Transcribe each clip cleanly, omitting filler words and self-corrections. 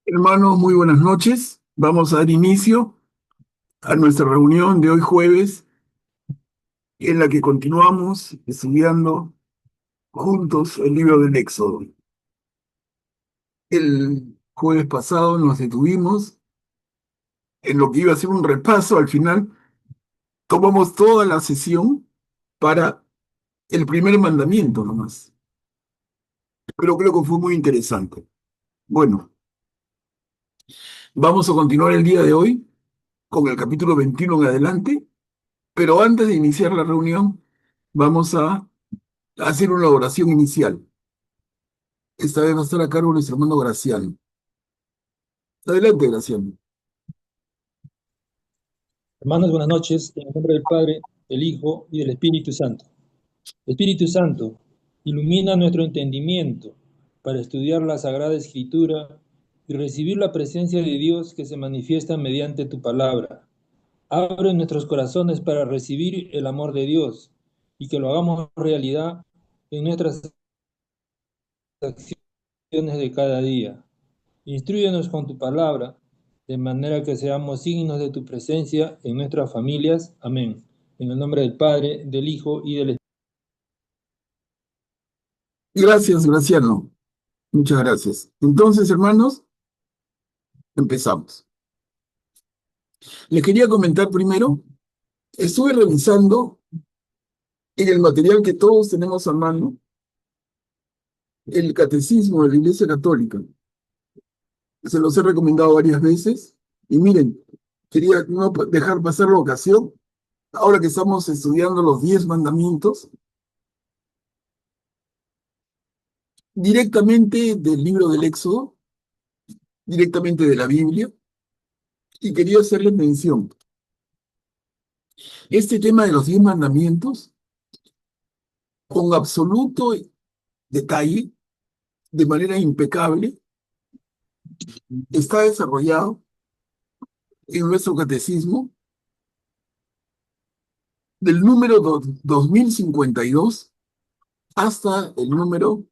Hermanos, muy buenas noches. Vamos a dar inicio a nuestra reunión de hoy jueves, en la que continuamos estudiando juntos el libro del Éxodo. El jueves pasado nos detuvimos en lo que iba a ser un repaso. Al final tomamos toda la sesión para el primer mandamiento nomás, pero creo que fue muy interesante. Bueno, vamos a continuar el día de hoy con el capítulo 21 en adelante, pero antes de iniciar la reunión, vamos a hacer una oración inicial. Esta vez va a estar a cargo nuestro hermano Graciano. Adelante, Graciano. Hermanos, buenas noches. En el nombre del Padre, del Hijo y del Espíritu Santo. Espíritu Santo, ilumina nuestro entendimiento para estudiar la Sagrada Escritura y recibir la presencia de Dios que se manifiesta mediante tu palabra. Abre nuestros corazones para recibir el amor de Dios y que lo hagamos realidad en nuestras acciones de cada día. Instrúyenos con tu palabra, de manera que seamos signos de tu presencia en nuestras familias. Amén. En el nombre del Padre, del Hijo y del Espíritu. Gracias, Graciano. Muchas gracias. Entonces, hermanos, empezamos. Les quería comentar primero, estuve revisando en el material que todos tenemos a mano, el Catecismo de la Iglesia Católica. Se los he recomendado varias veces. Y miren, quería no dejar pasar la ocasión, ahora que estamos estudiando los 10 mandamientos, directamente del libro del Éxodo, directamente de la Biblia, y quería hacerles mención. Este tema de los 10 mandamientos, con absoluto detalle, de manera impecable, está desarrollado en nuestro catecismo del número 2052 hasta el número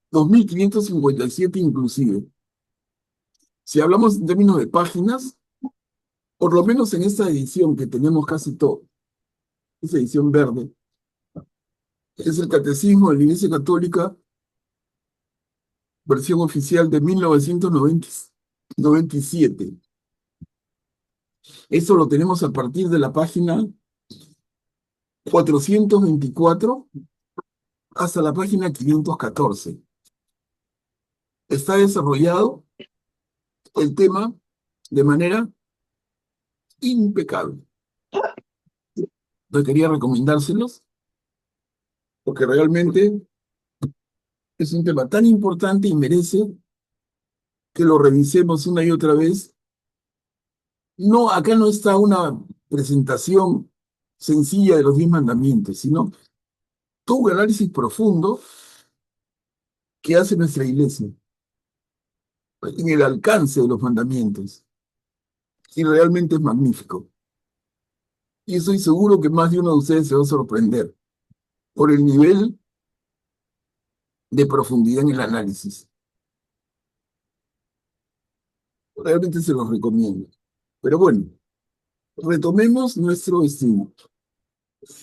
2557 inclusive. Si hablamos en términos de páginas, por lo menos en esta edición que tenemos casi todo, esa edición verde, es el Catecismo de la Iglesia Católica, versión oficial de 1997. Eso lo tenemos a partir de la página 424 hasta la página 514. Está desarrollado el tema de manera impecable. Yo quería recomendárselos porque realmente es un tema tan importante y merece que lo revisemos una y otra vez. No, acá no está una presentación sencilla de los 10 mandamientos, sino todo un análisis profundo que hace nuestra iglesia en el alcance de los mandamientos. Y realmente es magnífico. Y estoy seguro que más de uno de ustedes se va a sorprender por el nivel de profundidad en el análisis. Realmente se los recomiendo. Pero bueno, retomemos nuestro estudio.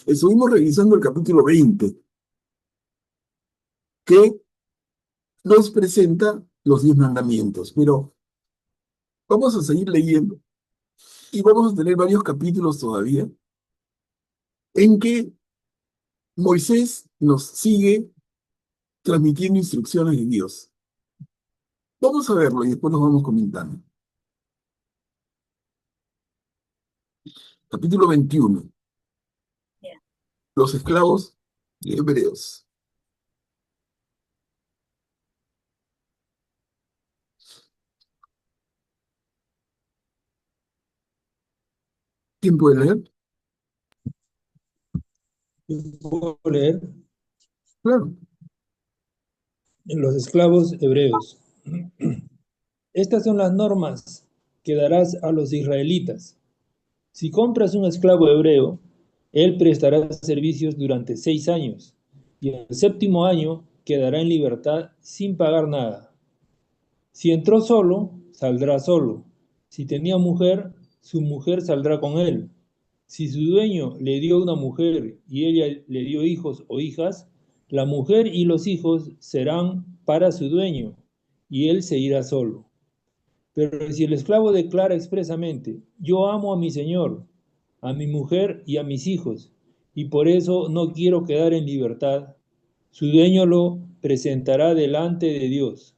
Estuvimos revisando el capítulo 20, que nos presenta los 10 mandamientos, pero vamos a seguir leyendo y vamos a tener varios capítulos todavía en que Moisés nos sigue transmitiendo instrucciones de Dios. Vamos a verlo y después los vamos comentando. Capítulo 21. Los esclavos hebreos. ¿Quién puede leer? Puedo leer Claro. en los esclavos hebreos. Estas son las normas que darás a los israelitas. Si compras un esclavo hebreo, él prestará servicios durante 6 años, y el séptimo año quedará en libertad sin pagar nada. Si entró solo, saldrá solo. Si tenía mujer, su mujer saldrá con él. Si su dueño le dio una mujer y ella le dio hijos o hijas, la mujer y los hijos serán para su dueño, y él se irá solo. Pero si el esclavo declara expresamente, yo amo a mi señor, a mi mujer y a mis hijos, y por eso no quiero quedar en libertad, su dueño lo presentará delante de Dios,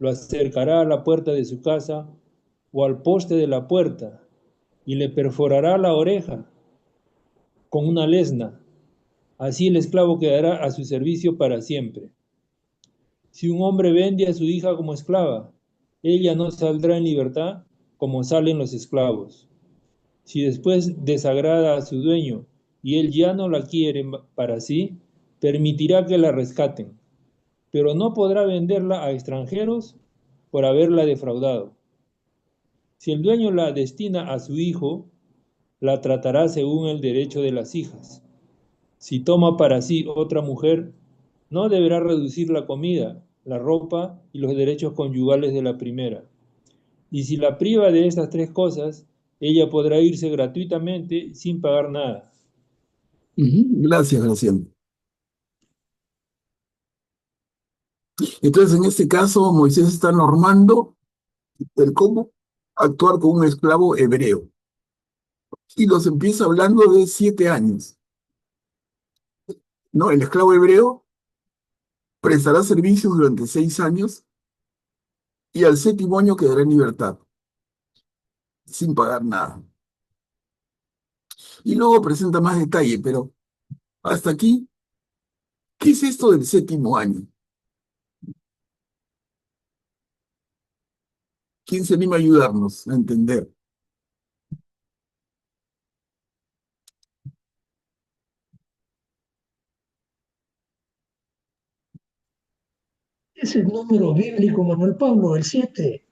lo acercará a la puerta de su casa o al poste de la puerta, y le perforará la oreja con una lesna. Así el esclavo quedará a su servicio para siempre. Si un hombre vende a su hija como esclava, ella no saldrá en libertad como salen los esclavos. Si después desagrada a su dueño y él ya no la quiere para sí, permitirá que la rescaten, pero no podrá venderla a extranjeros por haberla defraudado. Si el dueño la destina a su hijo, la tratará según el derecho de las hijas. Si toma para sí otra mujer, no deberá reducir la comida, la ropa y los derechos conyugales de la primera. Y si la priva de estas tres cosas, ella podrá irse gratuitamente sin pagar nada. Ujú. Gracias, Graciela. Entonces, en este caso, Moisés está normando el cómo actuar con un esclavo hebreo. Y los empieza hablando de 7 años, ¿no? El esclavo hebreo prestará servicios durante 6 años y al séptimo año quedará en libertad, sin pagar nada. Y luego presenta más detalle, pero hasta aquí, ¿qué es esto del séptimo año? ¿Quién se anima a ayudarnos a entender? Es el número bíblico, Manuel Pablo, el 7.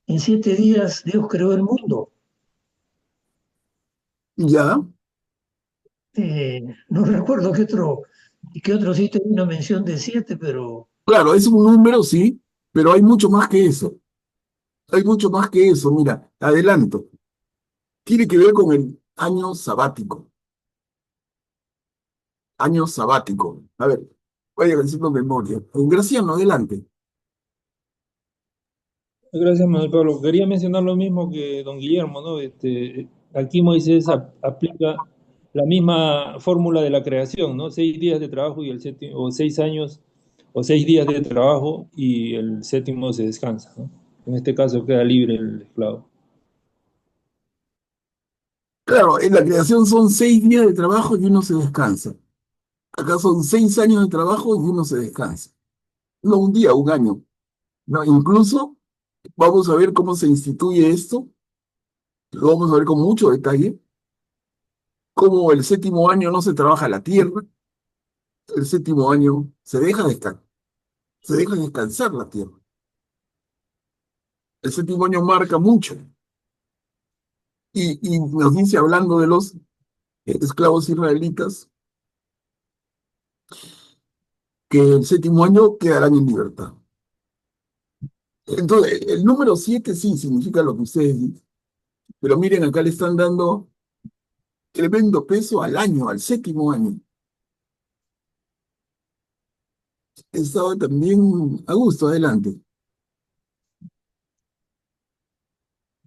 En 7 días Dios creó el mundo. Ya, No recuerdo qué otro sitio hay una mención de 7, pero claro, es un número, sí, pero hay mucho más que eso. Hay mucho más que eso. Mira, adelanto. Tiene que ver con el año sabático. Año sabático. A ver, vaya haciendo memoria. Graciano, adelante. Gracias, Manuel Pablo. Quería mencionar lo mismo que don Guillermo, ¿no? Aquí Moisés aplica la misma fórmula de la creación, ¿no? 6 días de trabajo y el séptimo, o 6 años, o 6 días de trabajo y el séptimo se descansa, ¿no? En este caso queda libre el esclavo. Claro, en la creación son 6 días de trabajo y uno se descansa. Acá son 6 años de trabajo y uno se descansa. No un día, un año. No, incluso vamos a ver cómo se instituye esto. Lo vamos a ver con mucho detalle. Cómo el séptimo año no se trabaja la tierra. El séptimo año se deja descansar la tierra. El séptimo año marca mucho. Y nos dice, hablando de los esclavos israelitas, que el séptimo año quedarán en libertad. Entonces, el número 7 sí significa lo que ustedes dicen, pero miren, acá le están dando tremendo peso al año, al séptimo año. Estaba también a gusto, adelante.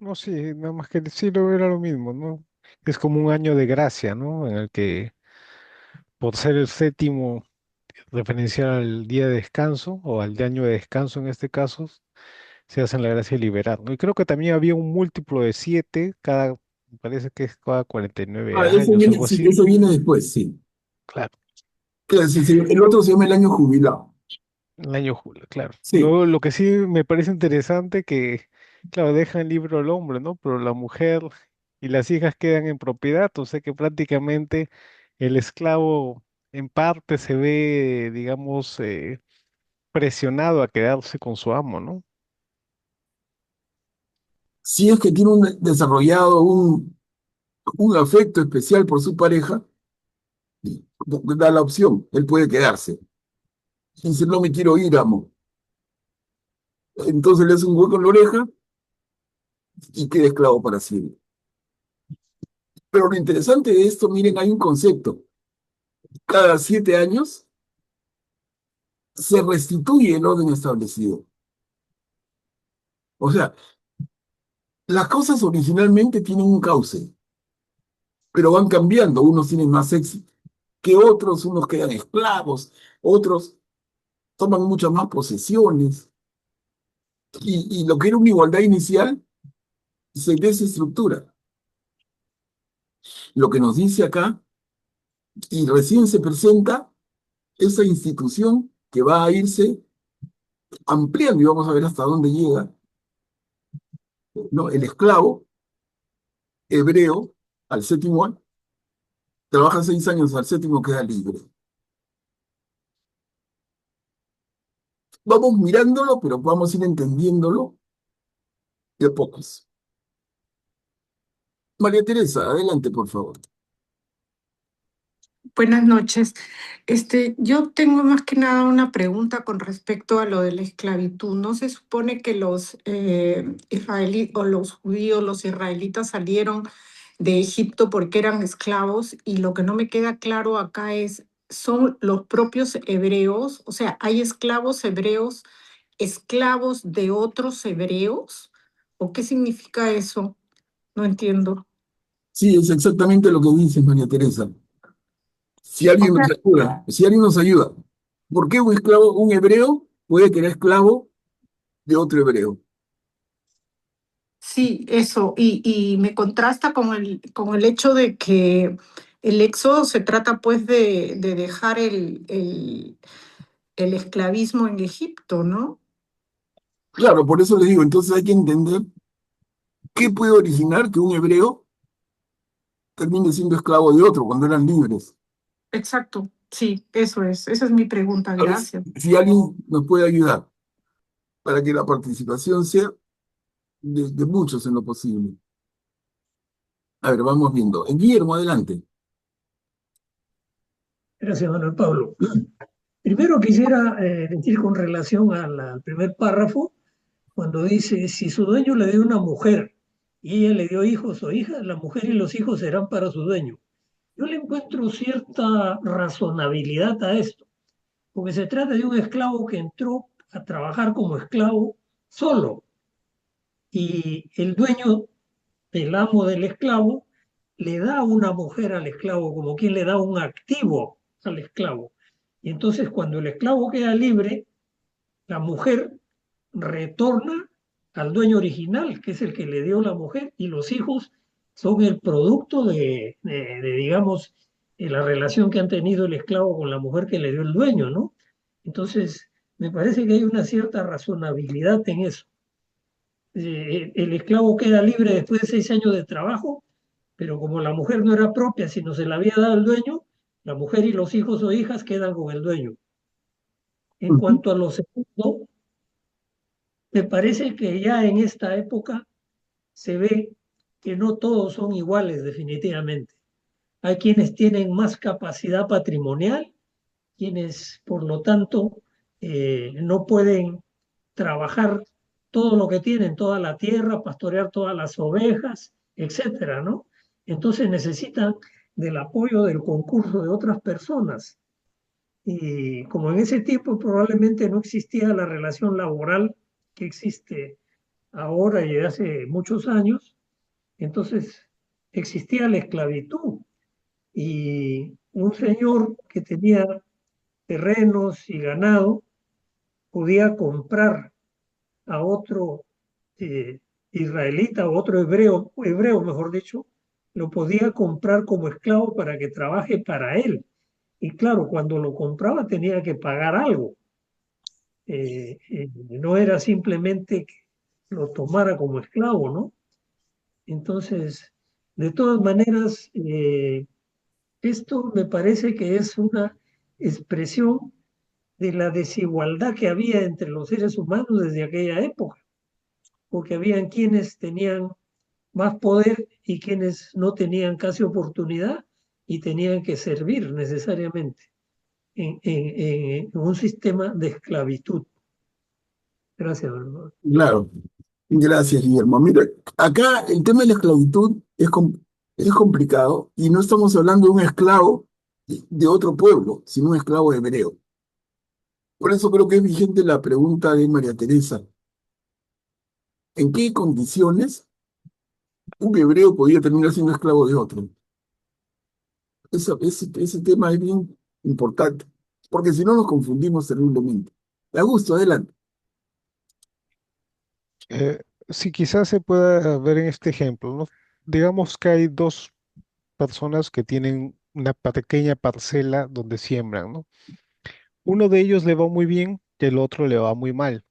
No, sí, nada más que sí lo era lo mismo, ¿no? Es como un año de gracia, ¿no? En el que, por ser el séptimo, referenciar al día de descanso o al de año de descanso en este caso, se hacen la gracia de liberar, ¿no? Y creo que también había un múltiplo de 7, me parece que es cada 49 Ah, eso años, viene, algo sí, así. eso viene después, sí. Claro, Claro, sí, sí, el otro se llama el año jubilado. el año julio, claro. Sí, Lo que sí me parece interesante que, claro, dejan libre al hombre, ¿no? Pero la mujer y las hijas quedan en propiedad, o sea que prácticamente el esclavo en parte se ve, digamos, presionado a quedarse con su amo, ¿no? si es que tiene desarrollado un afecto especial por su pareja, da la opción, él puede quedarse. Dice, no me quiero ir, amo. Entonces le hace un hueco en la oreja y queda esclavo para siempre. Pero lo interesante de esto, miren, hay un concepto. Cada 7 años se restituye el orden establecido. O sea, las cosas originalmente tienen un cauce, pero van cambiando. Unos tienen más éxito que otros, unos quedan esclavos, otros toman muchas más posesiones. Y lo que era una igualdad inicial se desestructura. Lo que nos dice acá, y recién se presenta esa institución que va a irse ampliando y vamos a ver hasta dónde llega, ¿no? El esclavo hebreo al séptimo año, trabaja 6 años, al séptimo queda libre. Vamos mirándolo, pero vamos a ir entendiéndolo de a pocos. María Teresa, adelante, por favor. Buenas noches. Yo tengo más que nada una pregunta con respecto a lo de la esclavitud. ¿No se supone que los israelíes o los judíos, los israelitas salieron de Egipto porque eran esclavos? Y lo que no me queda claro acá es, ¿son los propios hebreos? O sea, ¿hay esclavos hebreos, esclavos de otros hebreos? ¿O qué significa eso? No entiendo. Sí, es exactamente lo que dices, María Teresa. Si O alguien sea, nos ayuda, si alguien nos ayuda, ¿por qué un esclavo, un hebreo puede quedar esclavo de otro hebreo? sí, eso, y me contrasta con el hecho de que el éxodo se trata pues de dejar el esclavismo en Egipto, ¿no? Claro, por eso les digo, entonces hay que entender qué puede originar que un hebreo termine siendo esclavo de otro cuando eran libres. Exacto, sí, esa es mi pregunta, A ver gracias. si alguien nos puede ayudar para que la participación sea de muchos en lo posible. A ver, vamos viendo. Guillermo, adelante. Gracias, Manuel Pablo. Primero quisiera decir con relación al primer párrafo, cuando dice, si su dueño le dio una mujer y ella le dio hijos o hijas, la mujer y los hijos serán para su dueño. Yo le encuentro cierta razonabilidad a esto, porque se trata de un esclavo que entró a trabajar como esclavo solo y el dueño, el amo del esclavo, le da una mujer al esclavo como quien le da un activo al esclavo. Y entonces cuando el esclavo queda libre, la mujer retorna al dueño original, que es el que le dio la mujer, y los hijos son el producto digamos, de la relación que han tenido el esclavo con la mujer que le dio el dueño, ¿no? Entonces, me parece que hay una cierta razonabilidad en eso. El esclavo queda libre después de 6 años de trabajo, pero como la mujer no era propia, sino se la había dado el dueño, la mujer y los hijos o hijas quedan con el dueño. En Ujú. cuanto a lo segundo, me parece que ya en esta época se ve que no todos son iguales definitivamente. Hay quienes tienen más capacidad patrimonial, quienes por lo tanto no pueden trabajar todo lo que tienen, toda la tierra, pastorear todas las ovejas, etcétera, ¿no? Entonces necesitan del apoyo del concurso de otras personas. Y como en ese tiempo probablemente no existía la relación laboral que existe ahora y hace muchos años, entonces existía la esclavitud y un señor que tenía terrenos y ganado podía comprar a otro eh, israelita o otro hebreo, hebreo mejor dicho, lo podía comprar como esclavo para que trabaje para él. Y claro, cuando lo compraba tenía que pagar algo. No era simplemente que lo tomara como esclavo, ¿no? Entonces, de todas maneras, esto me parece que es una expresión de la desigualdad que había entre los seres humanos desde aquella época, porque habían quienes tenían más poder y quienes no tenían casi oportunidad y tenían que servir necesariamente en un sistema de esclavitud. Gracias, Bernardo. Claro. Gracias, Guillermo. Mira, acá el tema de la esclavitud es complicado y no estamos hablando de un esclavo de otro pueblo, sino un esclavo hebreo. Por eso creo que es vigente la pregunta de María Teresa. ¿En qué condiciones un hebreo podía terminar siendo esclavo de otro? Ese tema es bien importante, porque si no nos confundimos terriblemente. Augusto, adelante. Eh, si quizás se pueda ver en este ejemplo, ¿no? Digamos que hay dos personas que tienen una pequeña parcela donde siembran, ¿no? Uno de ellos le va muy bien y el otro le va muy mal.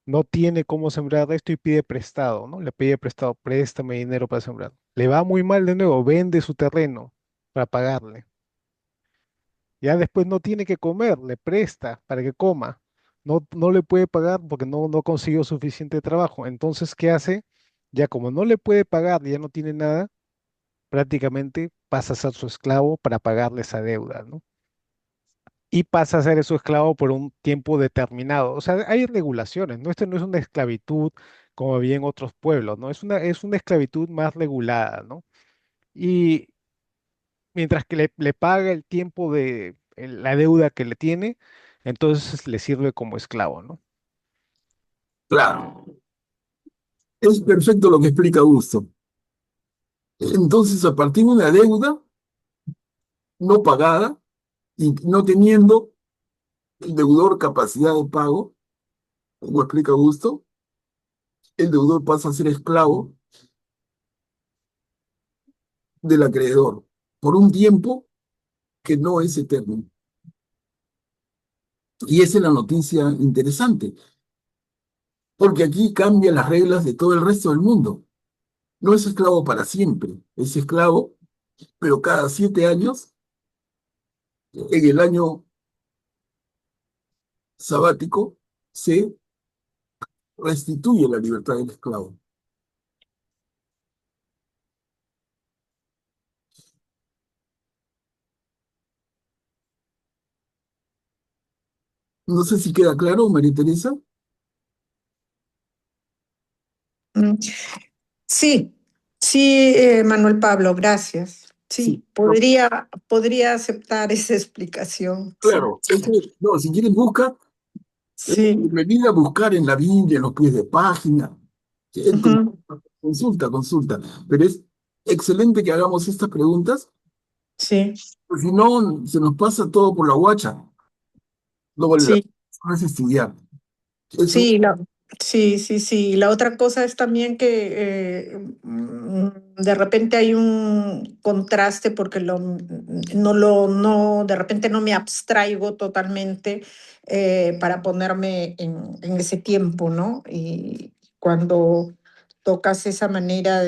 No tiene cómo sembrar esto y pide prestado, ¿no? Le pide prestado, préstame dinero para sembrar. Le va muy mal de nuevo, vende su terreno para pagarle. Ya después no tiene que comer, le presta para que coma. No le puede pagar porque no consiguió suficiente trabajo. Entonces, ¿qué hace? Ya como no le puede pagar, ya no tiene nada, prácticamente pasa a ser su esclavo para pagarle esa deuda, ¿no? Y pasa a ser su esclavo por un tiempo determinado. O sea, hay regulaciones, ¿no? Esto no es una esclavitud como había en otros pueblos, ¿no? Es una esclavitud más regulada, ¿no? Y mientras que le paga el tiempo de la deuda que le tiene, entonces le sirve como esclavo, ¿no? Claro, es perfecto lo que explica Augusto. Entonces, a partir de una deuda no pagada y no teniendo el deudor capacidad de pago, como explica Augusto, el deudor pasa a ser esclavo del acreedor por un tiempo que no es eterno. Y esa es la noticia interesante, porque aquí cambian las reglas de todo el resto del mundo. No es esclavo para siempre, es esclavo, pero cada 7 años, en el año sabático, se restituye la libertad del esclavo. No sé si queda claro, María Teresa. Mm, sí, sí, Manuel Pablo, gracias. Sí, Sí, no, podría aceptar esa explicación. Sí, claro. No, si quieren busca, sí. bienvenida a buscar en la Biblia, en los pies de página. Ujú, Consulta. Pero es excelente que hagamos estas preguntas, sí, porque si no, se nos pasa todo por la guacha. No vale la sí. pena es estudiar. Eso, Sí, sí, sí, sí. La otra cosa es también que de repente hay un contraste porque de repente no me abstraigo totalmente para ponerme en ese tiempo, ¿no? Y cuando tocas esa manera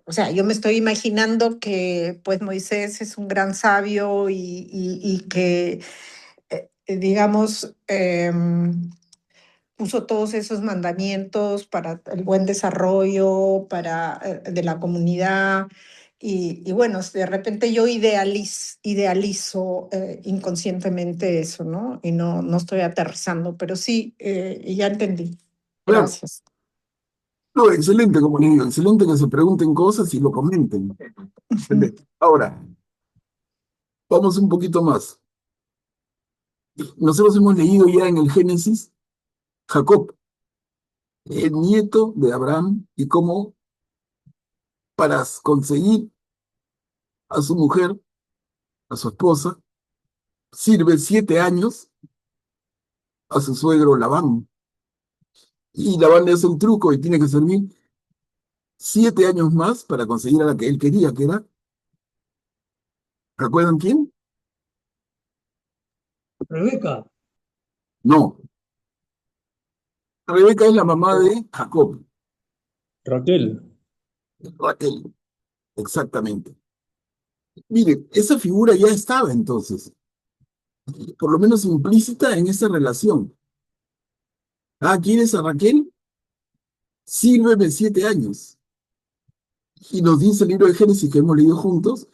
o sea, yo me estoy imaginando que pues Moisés es un gran sabio y que, digamos, puso todos esos mandamientos para el buen desarrollo de la comunidad. Y bueno, de repente yo idealizo inconscientemente eso, ¿no? Y no estoy aterrizando, pero sí, ya entendí. claro, Gracias. no, excelente, como le digo, excelente que se pregunten cosas y lo comenten. Ujú. Excelente. Ahora, vamos un poquito más. Nosotros hemos leído ya en el Génesis Jacob, el nieto de Abraham, y cómo para conseguir a su mujer, a su esposa, sirve 7 años a su suegro Labán. Y Labán le hace un truco y tiene que servir 7 años más para conseguir a la que él quería, que era, ¿recuerdan quién? Rebeca, No, Rebeca es la mamá de Jacob, Raquel, Raquel, exactamente. Mire, esa figura ya estaba entonces, por lo menos implícita en esa relación. Ah, ¿quieres a Raquel? Sírveme 7 años. Y nos dice el libro de Génesis que hemos leído juntos,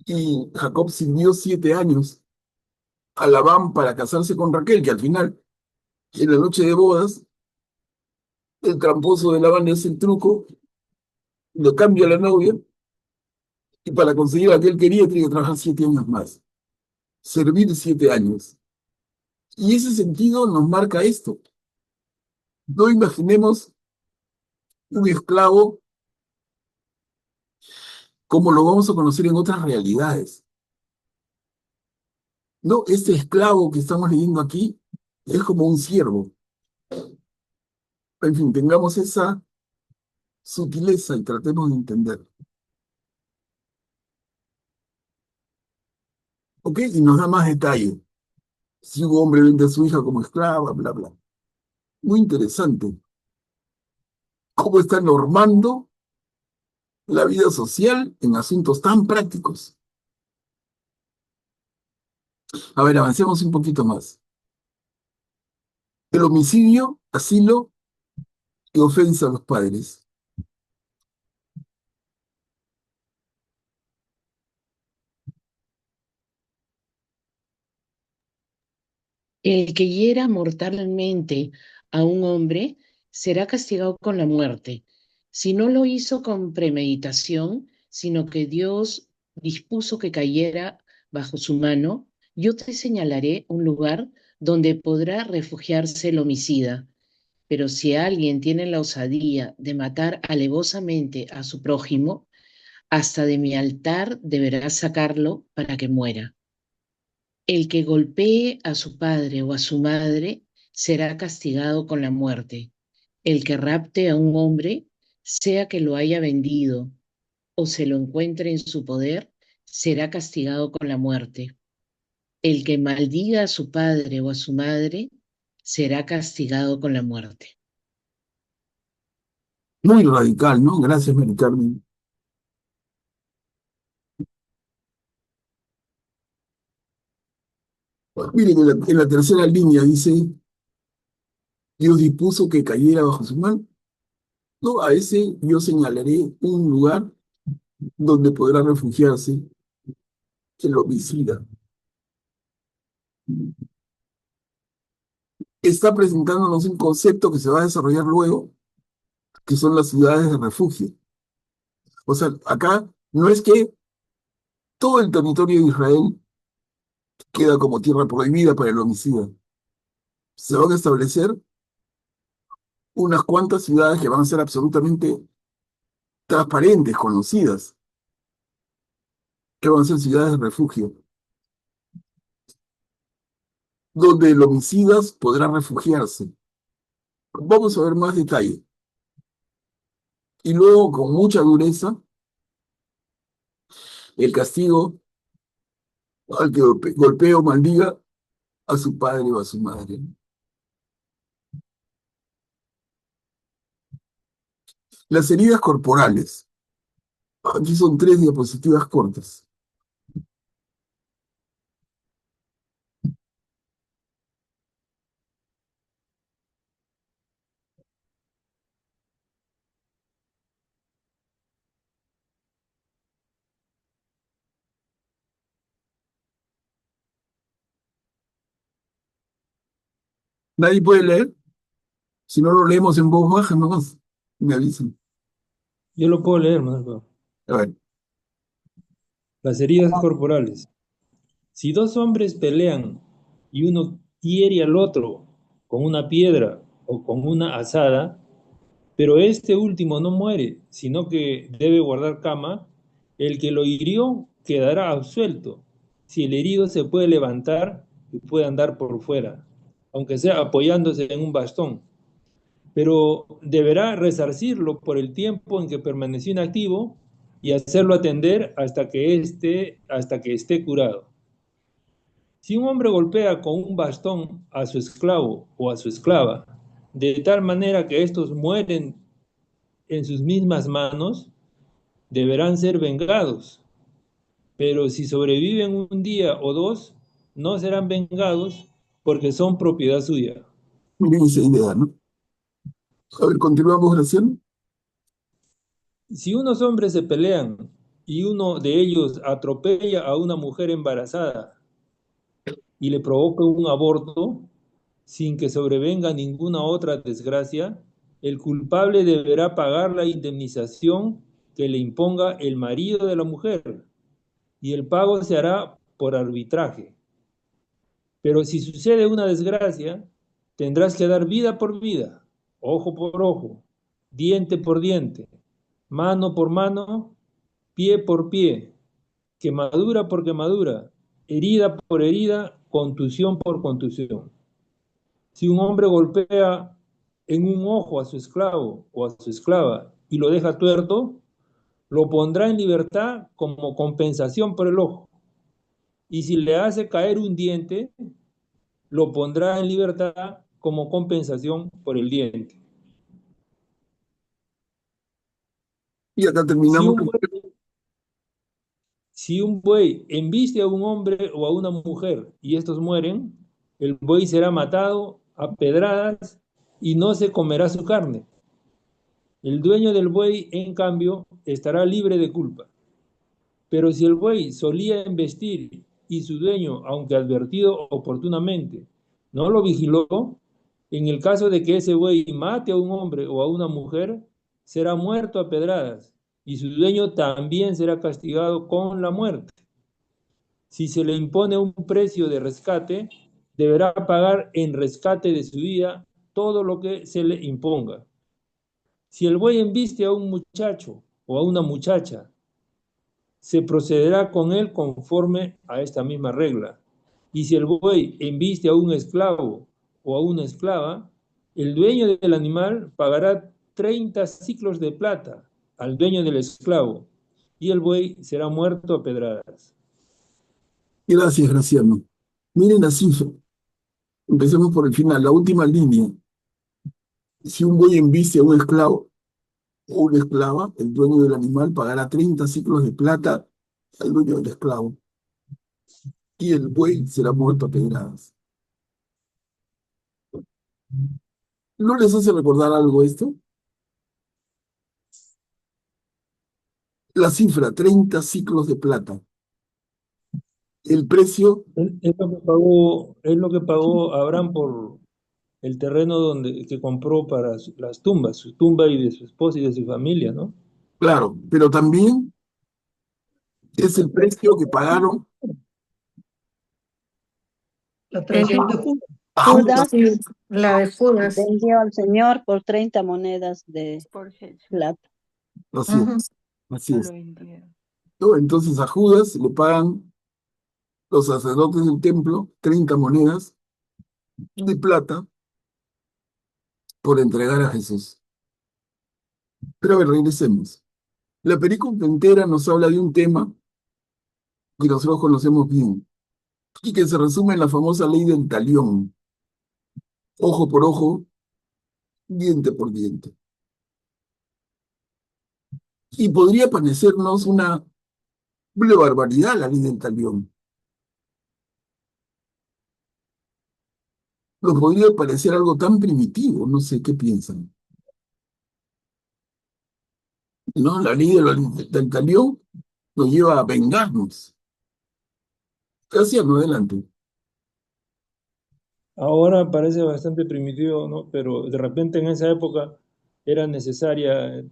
y Jacob sirvió 7 años a Labán para casarse con Raquel, que al final En la noche de bodas, el tramposo de Labán le hace el truco, lo cambia a la novia, y para conseguir lo que él quería tiene que trabajar 7 años más, servir 7 años. Y ese sentido nos marca esto. No imaginemos un esclavo como lo vamos a conocer en otras realidades. No, este esclavo que estamos leyendo aquí es como un siervo. En fin, tengamos esa sutileza y tratemos de entender. ¿Ok? Y nos da más detalle. Si un hombre vende a su hija como esclava, bla, bla. Muy interesante. ¿Cómo está normando la vida social en asuntos tan prácticos? A ver, avancemos un poquito más. El homicidio, asilo y ofensa a los padres. El que hiera mortalmente a un hombre será castigado con la muerte, si no lo hizo con premeditación, sino que Dios dispuso que cayera bajo su mano. Yo te señalaré un lugar donde podrá refugiarse el homicida. Pero si alguien tiene la osadía de matar alevosamente a su prójimo, hasta de mi altar deberás sacarlo para que muera. El que golpee a su padre o a su madre será castigado con la muerte. El que rapte a un hombre, sea que lo haya vendido o se lo encuentre en su poder, será castigado con la muerte. El que maldiga a su padre o a su madre, será castigado con la muerte. Muy radical, ¿no? Gracias, Mari Carmen. Miren, en la tercera línea dice, Dios dispuso que cayera bajo su mano. No, a ese yo señalaré un lugar donde podrá refugiarse el homicida. Está presentándonos un concepto que se va a desarrollar luego, que son las ciudades de refugio. O sea, acá no es que todo el territorio de Israel queda como tierra prohibida para el homicida. Se van a establecer unas cuantas ciudades que van a ser absolutamente transparentes, conocidas, que van a ser ciudades de refugio, donde el homicida podrá refugiarse. Vamos a ver más detalle. Y luego, con mucha dureza, el castigo al que golpee o maldiga a su padre o a su madre. Las heridas corporales. Aquí son 3 diapositivas cortas. ¿Nadie puede leer? Si no lo leemos en voz baja, nomás me avisan. Yo lo puedo leer, ¿no? A ver, Las heridas corporales. Si dos hombres pelean y uno hiere al otro con una piedra o con una azada, pero este último no muere, sino que debe guardar cama, el que lo hirió quedará absuelto, si el herido se puede levantar y puede andar por fuera, aunque sea apoyándose en un bastón, pero deberá resarcirlo por el tiempo en que permaneció inactivo y hacerlo atender hasta que esté curado. Si un hombre golpea con un bastón a su esclavo o a su esclava, de tal manera que estos mueren en sus mismas manos, deberán ser vengados. Pero si sobreviven un día o dos, no serán vengados porque son propiedad suya. miren esa idea, ¿no? A ver, continuamos, Graciela. Si unos hombres se pelean y uno de ellos atropella a una mujer embarazada y le provoca un aborto, sin que sobrevenga ninguna otra desgracia, el culpable deberá pagar la indemnización que le imponga el marido de la mujer, y el pago se hará por arbitraje. Pero si sucede una desgracia, tendrás que dar vida por vida, ojo por ojo, diente por diente, mano por mano, pie por pie, quemadura por quemadura, herida por herida, contusión por contusión. Si un hombre golpea en un ojo a su esclavo o a su esclava y lo deja tuerto, lo pondrá en libertad como compensación por el ojo. Y si le hace caer un diente, lo pondrá en libertad como compensación por el diente. Y acá Si terminamos. un buey, si un buey embiste a un hombre o a una mujer y estos mueren, el buey será matado a pedradas y no se comerá su carne. El dueño del buey, en cambio, estará libre de culpa. Pero si el buey solía embestir y su dueño, aunque advertido oportunamente, no lo vigiló, en el caso de que ese buey mate a un hombre o a una mujer, será muerto a pedradas y su dueño también será castigado con la muerte. Si se le impone un precio de rescate, deberá pagar en rescate de su vida todo lo que se le imponga. Si el buey embiste a un muchacho o a una muchacha, se procederá con él conforme a esta misma regla. Y si el buey embiste a un esclavo o a una esclava, el dueño del animal pagará 30 ciclos de plata al dueño del esclavo, y el buey será muerto a pedradas. Gracias, Graciano. Miren la cifra. Empecemos por el final, la última línea. Si un buey embiste a un esclavo o una esclava, el dueño del animal pagará 30 ciclos de plata al dueño del esclavo y el buey será muerto a pedradas. ¿No les hace recordar algo esto? La cifra, 30 ciclos de plata. El precio, Es lo que pagó Abraham por el terreno que compró para las tumbas, su tumba y de su esposa y de su familia, ¿no? claro, pero también es el precio que pagaron La Eh, traición de Judas. a Judas. Judas sí, la de Judas. vendió al Señor por 30 monedas de plata. Así Ujú. es, así es. ¿No? Entonces a Judas le pagan los sacerdotes del templo 30 monedas de plata por entregar a Jesús. Pero a ver, regresemos. La película entera nos habla de un tema que nosotros conocemos bien y que se resume en la famosa ley del talión, ojo por ojo, diente por diente. Y podría parecernos una barbaridad la ley del talión. Nos podría parecer algo tan primitivo, no sé qué piensan. ¿No? La ley del talión nos lleva a vengarnos. Gracias, no adelante. Ahora parece bastante primitivo, ¿no? Pero de repente en esa época era necesaria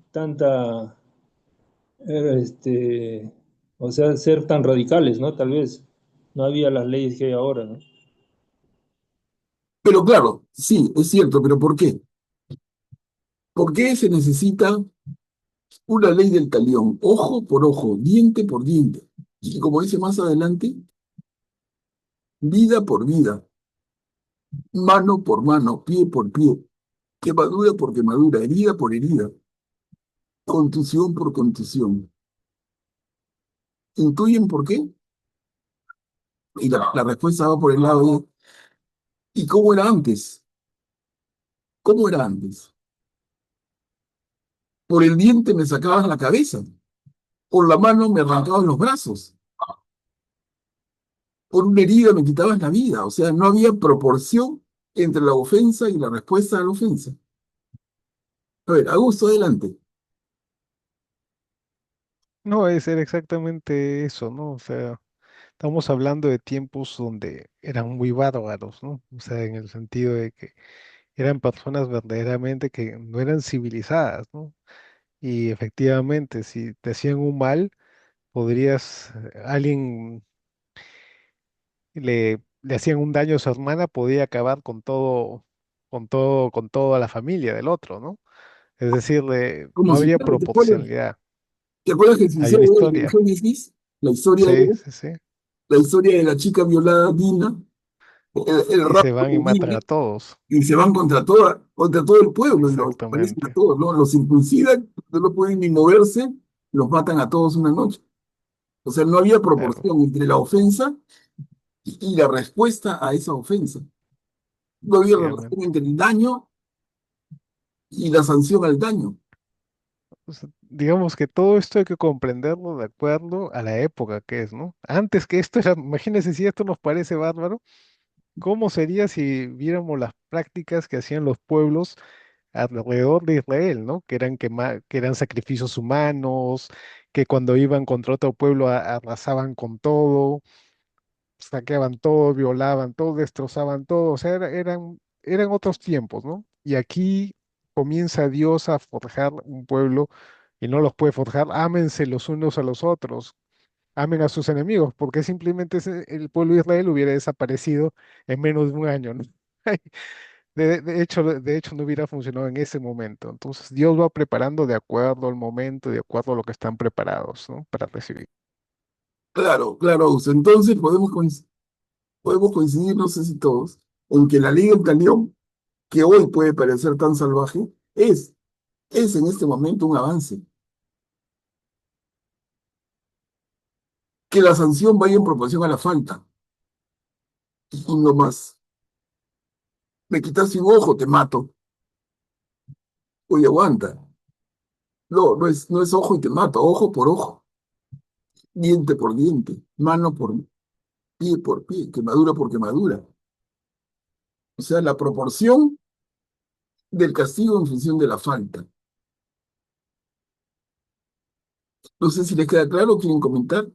o sea, ser tan radicales, ¿no? Tal vez no había las leyes que hay ahora, ¿no? Pero claro, sí, es cierto, pero ¿por qué? ¿Por qué se necesita una ley del talión? Ojo por ojo, diente por diente. Y como dice más adelante, vida por vida, mano por mano, pie por pie, quemadura por quemadura, herida por herida, contusión por contusión. ¿Intuyen por qué? Y la respuesta va por el lado de, ¿y cómo era antes? ¿Cómo era antes? Por el diente me sacaban la cabeza, por la mano me arrancaban los brazos, por una herida me quitaban la vida. O sea, no había proporción entre la ofensa y la respuesta a la ofensa. A ver, Augusto, adelante. No, es era exactamente eso, ¿no? O sea, estamos hablando de tiempos donde eran muy bárbaros, ¿no? O sea, en el sentido de que eran personas verdaderamente que no eran civilizadas, ¿no? Y efectivamente, si te hacían un mal, alguien le hacían un daño a su hermana, podía acabar con toda la familia del otro, ¿no? Es decir, no Como si habría fuera, proporcionalidad. ¿te acuerdas que se Hay hizo una en historia. Génesis? La historia Sí, de, sí, sí. la historia de la chica violada Dina, el Y se rapto van y de matan Dina, a todos. y se van contra todo el pueblo y los aparecen a Exactamente. todos, ¿no? Los circuncidan, no pueden ni moverse, los matan a todos una noche. O sea, no había Claro, proporción entre la ofensa y la respuesta a esa ofensa. No había relación efectivamente. entre el daño y la sanción al daño. O sea, digamos que todo esto hay que comprenderlo de acuerdo a la época que es, ¿no? Antes que esto era, imagínense si esto nos parece bárbaro, ¿cómo sería si viéramos las prácticas que hacían los pueblos alrededor de Israel, ¿no? Que eran sacrificios humanos, que cuando iban contra otro pueblo arrasaban con todo, saqueaban todo, violaban todo, destrozaban todo, o sea, eran otros tiempos, ¿no? Y aquí comienza Dios a forjar un pueblo y no los puede forjar, ámense los unos a los otros, amen a sus enemigos, porque simplemente el pueblo de Israel hubiera desaparecido en menos de un año, ¿no? De hecho, no hubiera funcionado en ese momento. Entonces, Dios va preparando de acuerdo al momento, de acuerdo a lo que están preparados, ¿no? Para recibir. Claro, claro, Augusto. Entonces podemos coincidir, no sé si todos, en que la ley del talión, que hoy puede parecer tan salvaje, es en este momento un avance. Que la sanción vaya en proporción a la falta y no más. Me quitas un ojo, te mato. Oye, aguanta. No, no es ojo y te mato, ojo por ojo, diente por diente, mano por pie, quemadura por quemadura. O sea, la proporción del castigo en función de la falta. No sé si les queda claro, ¿quieren comentar?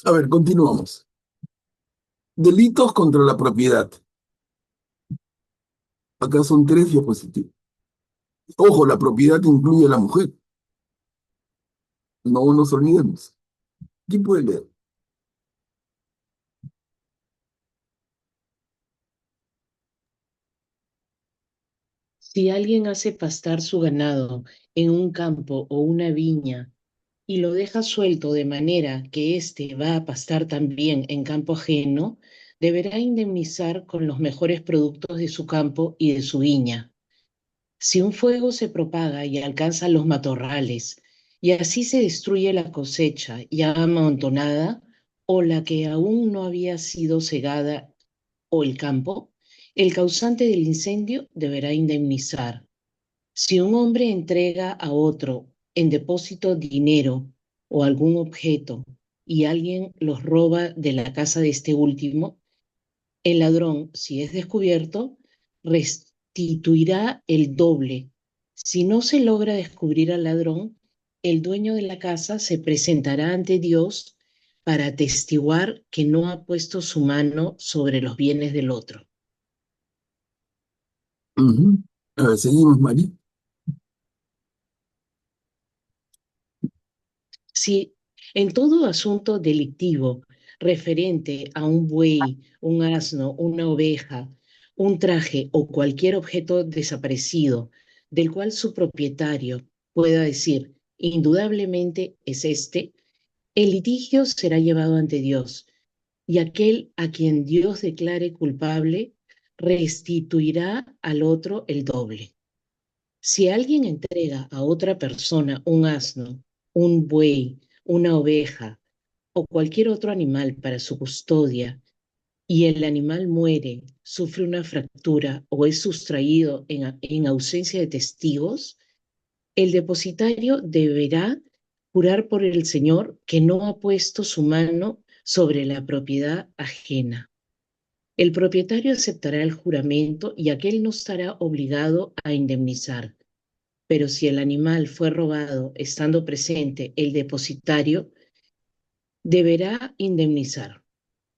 A ver, continuamos. Delitos contra la propiedad. Acá son tres diapositivas. Ojo, la propiedad incluye a la mujer. No nos olvidemos. ¿Quién puede leer? Si alguien hace pastar su ganado en un campo o una viña y lo deja suelto de manera que éste va a pastar también en campo ajeno, deberá indemnizar con los mejores productos de su campo y de su viña. Si un fuego se propaga y alcanza los matorrales, y así se destruye la cosecha ya amontonada o la que aún no había sido segada o el campo, el causante del incendio deberá indemnizar. Si un hombre entrega a otro en depósito dinero o algún objeto y alguien los roba de la casa de este último, el ladrón, si es descubierto, restituirá el doble. Si no se logra descubrir al ladrón, el dueño de la casa se presentará ante Dios para atestiguar que no ha puesto su mano sobre los bienes del otro. Ujú. A ver, seguimos, Mari. Si en todo asunto delictivo referente a un buey, un asno, una oveja, un traje o cualquier objeto desaparecido del cual su propietario pueda decir, indudablemente es este, el litigio será llevado ante Dios y aquel a quien Dios declare culpable restituirá al otro el doble. Si alguien entrega a otra persona un asno, un buey, una oveja o cualquier otro animal para su custodia y el animal muere, sufre una fractura o es sustraído en ausencia de testigos, el depositario deberá jurar por el Señor que no ha puesto su mano sobre la propiedad ajena. El propietario aceptará el juramento y aquel no estará obligado a indemnizar. Pero si el animal fue robado estando presente el depositario, deberá indemnizar.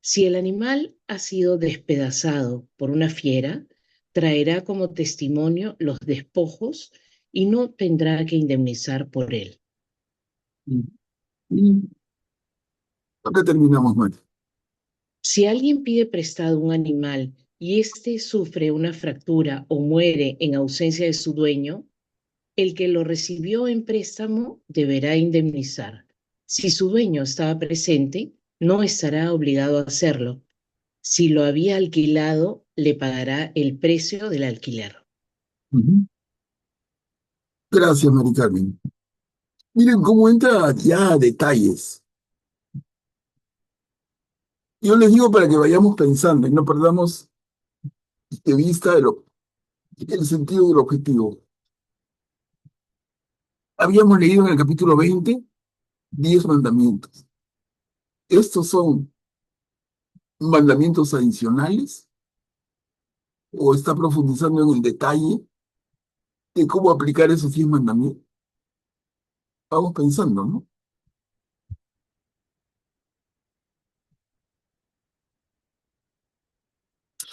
Si el animal ha sido despedazado por una fiera, traerá como testimonio los despojos y no tendrá que indemnizar por él. Y acá terminamos, Mari. Si alguien pide prestado un animal y éste sufre una fractura o muere en ausencia de su dueño, el que lo recibió en préstamo deberá indemnizar. Si su dueño estaba presente, no estará obligado a hacerlo. Si lo había alquilado, le pagará el precio del alquiler. Gracias, Mari Carmen. Miren cómo entra ya a detalles. Yo les digo para que vayamos pensando y no perdamos de vista el sentido del objetivo. Habíamos leído en el capítulo 20, 10 mandamientos. ¿Estos son mandamientos adicionales o está profundizando en el detalle de cómo aplicar esos 10 mandamientos? Vamos pensando, ¿no?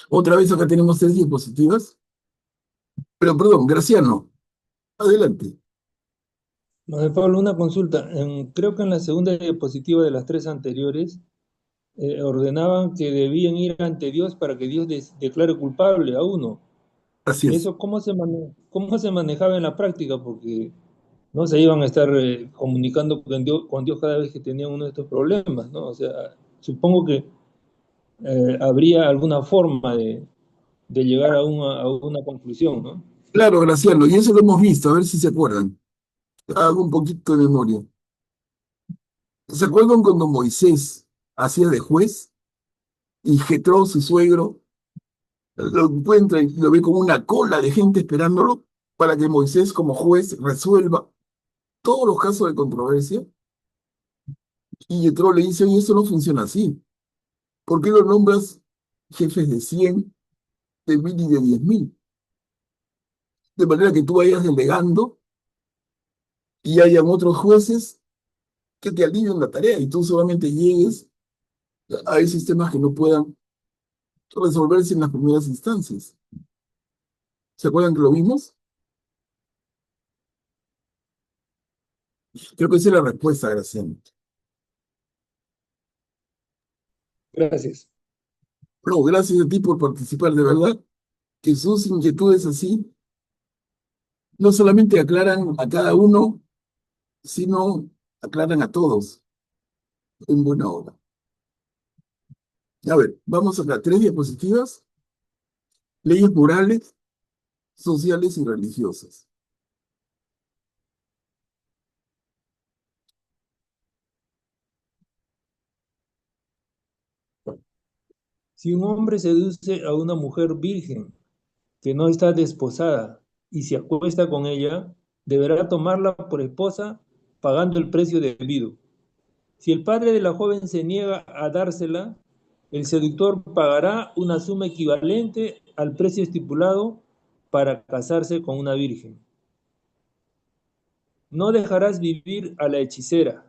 Otra vez acá tenemos 3 diapositivas. Pero, perdón, Graciano, adelante. Manuel Pablo, una consulta. Creo que en la segunda diapositiva de las 3 anteriores ordenaban que debían ir ante Dios para que Dios declare culpable a uno. Así es. ¿Eso cómo se manejaba en la práctica? Porque no se iban a estar comunicando con Dios cada vez que tenían uno de estos problemas, ¿no? O sea, supongo que habría alguna forma de llegar a una conclusión, ¿no? Claro, Graciano, y eso lo hemos visto, a ver si se acuerdan. Hago un poquito de memoria. ¿Se acuerdan cuando Moisés hacía de juez y Jetro, su suegro, lo encuentra y lo ve como una cola de gente esperándolo para que Moisés, como juez, resuelva todos los casos de controversia? Y Jetro le dice, oye, eso no funciona así. ¿Por qué lo nombras jefes de 100, de 1000 y de 10.000? De manera que tú vayas delegando y hayan otros jueces que te alivien la tarea y tú solamente llegues a esos temas que no puedan resolverse en las primeras instancias. ¿Se acuerdan que lo vimos? Creo que esa es la respuesta, Graciano. Gracias. No, gracias a ti por participar, de verdad, que sus inquietudes así no solamente aclaran a cada uno, sino aclaran a todos en buena hora. A ver, vamos acá, 3 diapositivas. Leyes morales, sociales y religiosas. Si un hombre seduce a una mujer virgen que no está desposada y se acuesta con ella, deberá tomarla por esposa pagando el precio debido. Si el padre de la joven se niega a dársela, el seductor pagará una suma equivalente al precio estipulado para casarse con una virgen. No dejarás vivir a la hechicera.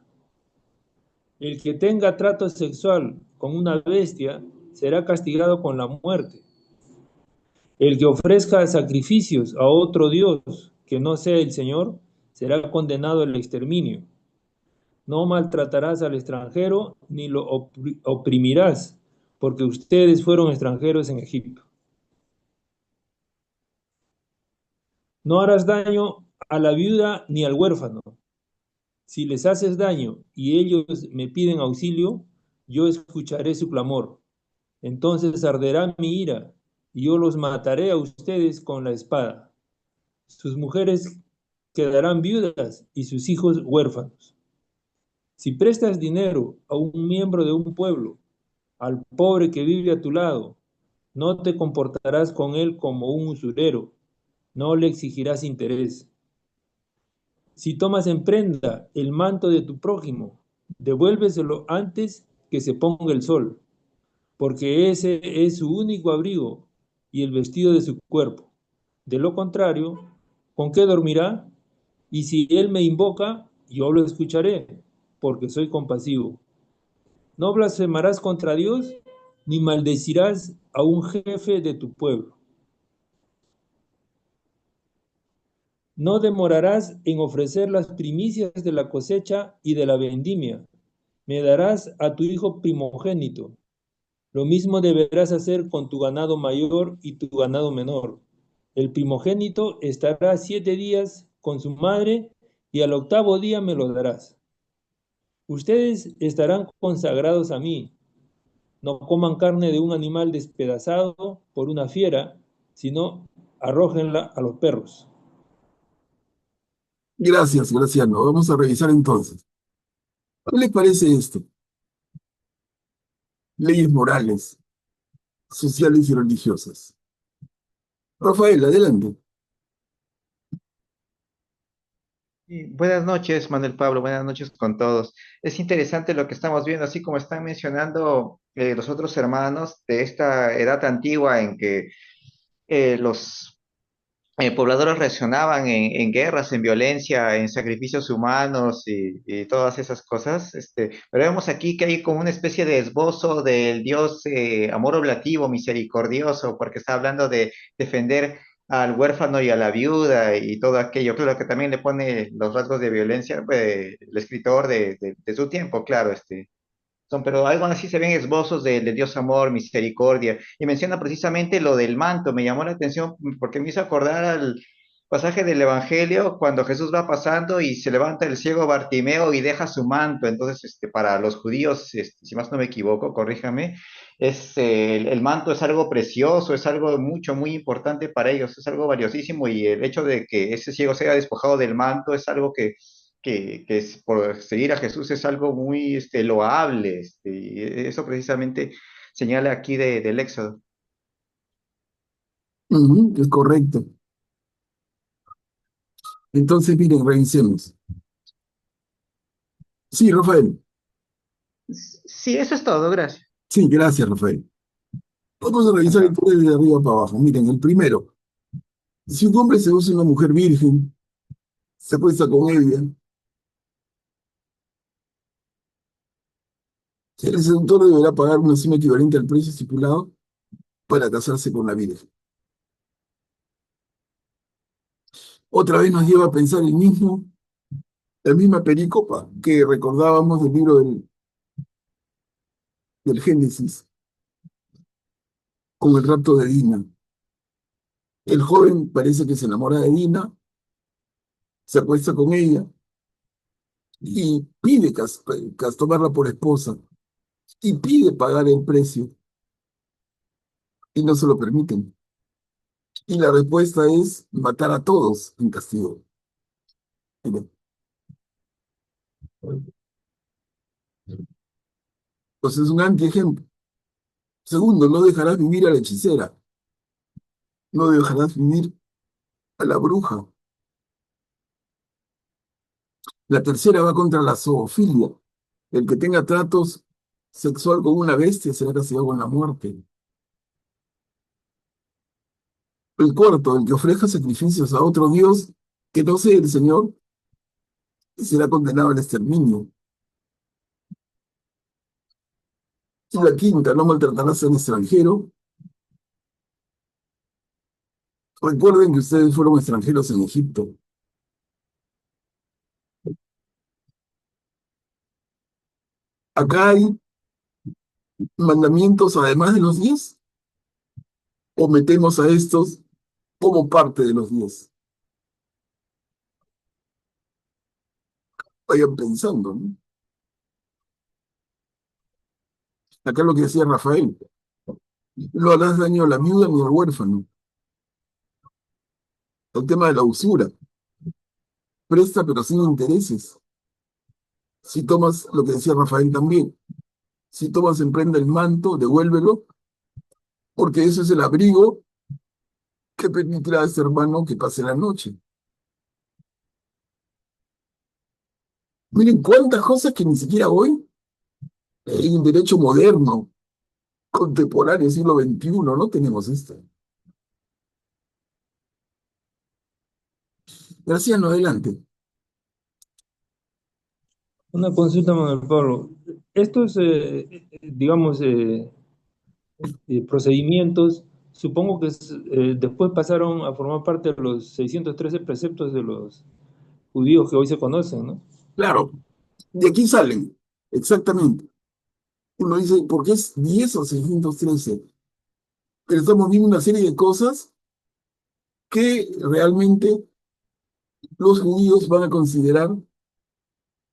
El que tenga trato sexual con una bestia será castigado con la muerte. El que ofrezca sacrificios a otro Dios que no sea el Señor será condenado al exterminio. No maltratarás al extranjero ni lo oprimirás, porque ustedes fueron extranjeros en Egipto. No harás daño a la viuda ni al huérfano. Si les haces daño y ellos me piden auxilio, yo escucharé su clamor. Entonces arderá mi ira y yo los mataré a ustedes con la espada. Sus mujeres quedarán viudas y sus hijos huérfanos. Si prestas dinero a un miembro de un pueblo, al pobre que vive a tu lado, no te comportarás con él como un usurero, no le exigirás interés. Si tomas en prenda el manto de tu prójimo, devuélveselo antes que se ponga el sol. porque ese es su único abrigo y el vestido de su cuerpo. De lo contrario, ¿con qué dormirá? Y si él me invoca, yo lo escucharé, porque soy compasivo. No blasfemarás contra Dios, ni maldecirás a un jefe de tu pueblo. No demorarás en ofrecer las primicias de la cosecha y de la vendimia. Me darás a tu hijo primogénito. Lo mismo deberás hacer con tu ganado mayor y tu ganado menor. El primogénito estará 7 días con su madre y al octavo día me lo darás. Ustedes estarán consagrados a mí. No coman carne de un animal despedazado por una fiera, sino arrójenla a los perros. Gracias, Graciano. Vamos a revisar entonces. ¿Qué les parece esto? Leyes morales, sociales y religiosas. Rafael, adelante. Buenas noches, Manuel Pablo, buenas noches con todos. Es interesante lo que estamos viendo, así como están mencionando los otros hermanos de esta edad antigua en que los pobladores reaccionaban en guerras, en violencia, en sacrificios humanos y todas esas cosas. Pero vemos aquí que hay como una especie de esbozo del Dios amor oblativo, misericordioso, porque está hablando de defender al huérfano y a la viuda y todo aquello. Claro que también le pone los rasgos de violencia, el escritor de su tiempo, claro, pero algo así se ven esbozos de Dios amor, misericordia, y menciona precisamente lo del manto. Me llamó la atención porque me hizo acordar al pasaje del Evangelio cuando Jesús va pasando y se levanta el ciego Bartimeo y deja su manto. Entonces, para los judíos, si más no me equivoco, corríjame, el manto es algo precioso, es algo mucho, muy importante para ellos, es algo valiosísimo, y el hecho de que ese ciego sea despojado del manto es algo que es, por seguir a Jesús es algo muy loable, y eso precisamente señala aquí del Éxodo. Ujú, es correcto. Entonces, miren, revisemos. Sí, Rafael. Sí, eso es todo, gracias. Sí, gracias, Rafael. Vamos a revisar Ajá. entonces de arriba para abajo. Miren, el primero. Si un hombre seduce a una mujer virgen, se acuesta con ella, el seductor deberá pagar una suma equivalente al precio estipulado para casarse con la virgen. Otra vez nos lleva a pensar la misma perícopa que recordábamos del libro del Génesis, con el rapto de Dina. El joven parece que se enamora de Dina, se acuesta con ella y pide tomarla por esposa y pide pagar el precio y no se lo permiten. Y la respuesta es matar a todos en castigo. Miren, entonces es un antiejemplo. Segundo, no dejarás vivir a la hechicera, no dejarás vivir a la bruja. La tercera va contra la zoofilia. El que tenga tratos sexual con una bestia será castigado con la muerte. El cuarto, el que ofrezca sacrificios a otro Dios que no sea el Señor, será condenado al exterminio. Y la quinta, no maltratarás al extranjero. Recuerden que ustedes fueron extranjeros en Egipto. Acá hay mandamientos además de los 10, o metemos a estos como parte de los 10. Vayan pensando, ¿no? Acá lo que decía Rafael, no harás daño a la viuda ni al huérfano. El tema de la usura, presta pero sin intereses. Si tomas, lo que decía Rafael también, si tomas en prenda el manto, devuélvelo, porque eso es el abrigo que permitirá a ese hermano que pase la noche. Miren cuántas cosas que ni siquiera hoy hay un derecho moderno contemporáneo, siglo XXI, no tenemos esto. Graciano, adelante. Una consulta, Manuel Pablo. Estos, digamos, procedimientos, supongo que después pasaron a formar parte de los 613 preceptos de los judíos que hoy se conocen, ¿no? Claro, de aquí salen, exactamente. Uno dice, ¿por qué es 10 o 613? Pero estamos viendo una serie de cosas que realmente los judíos van a considerar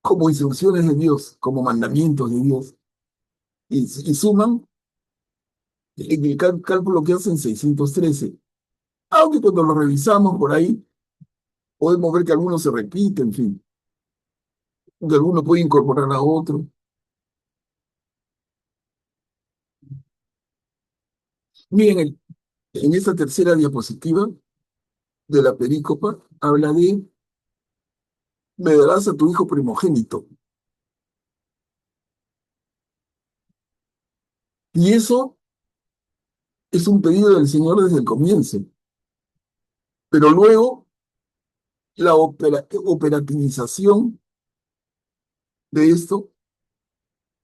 como instrucciones de Dios, como mandamientos de Dios, y suman en el cálculo que hacen 613. Aunque cuando lo revisamos por ahí, podemos ver que algunos se repiten, en fin, que alguno puede incorporar a otro. Miren, en esta tercera diapositiva de la perícopa, habla de, me darás a tu hijo primogénito. Y eso es un pedido del Señor desde el comienzo. Pero luego, la operativización de esto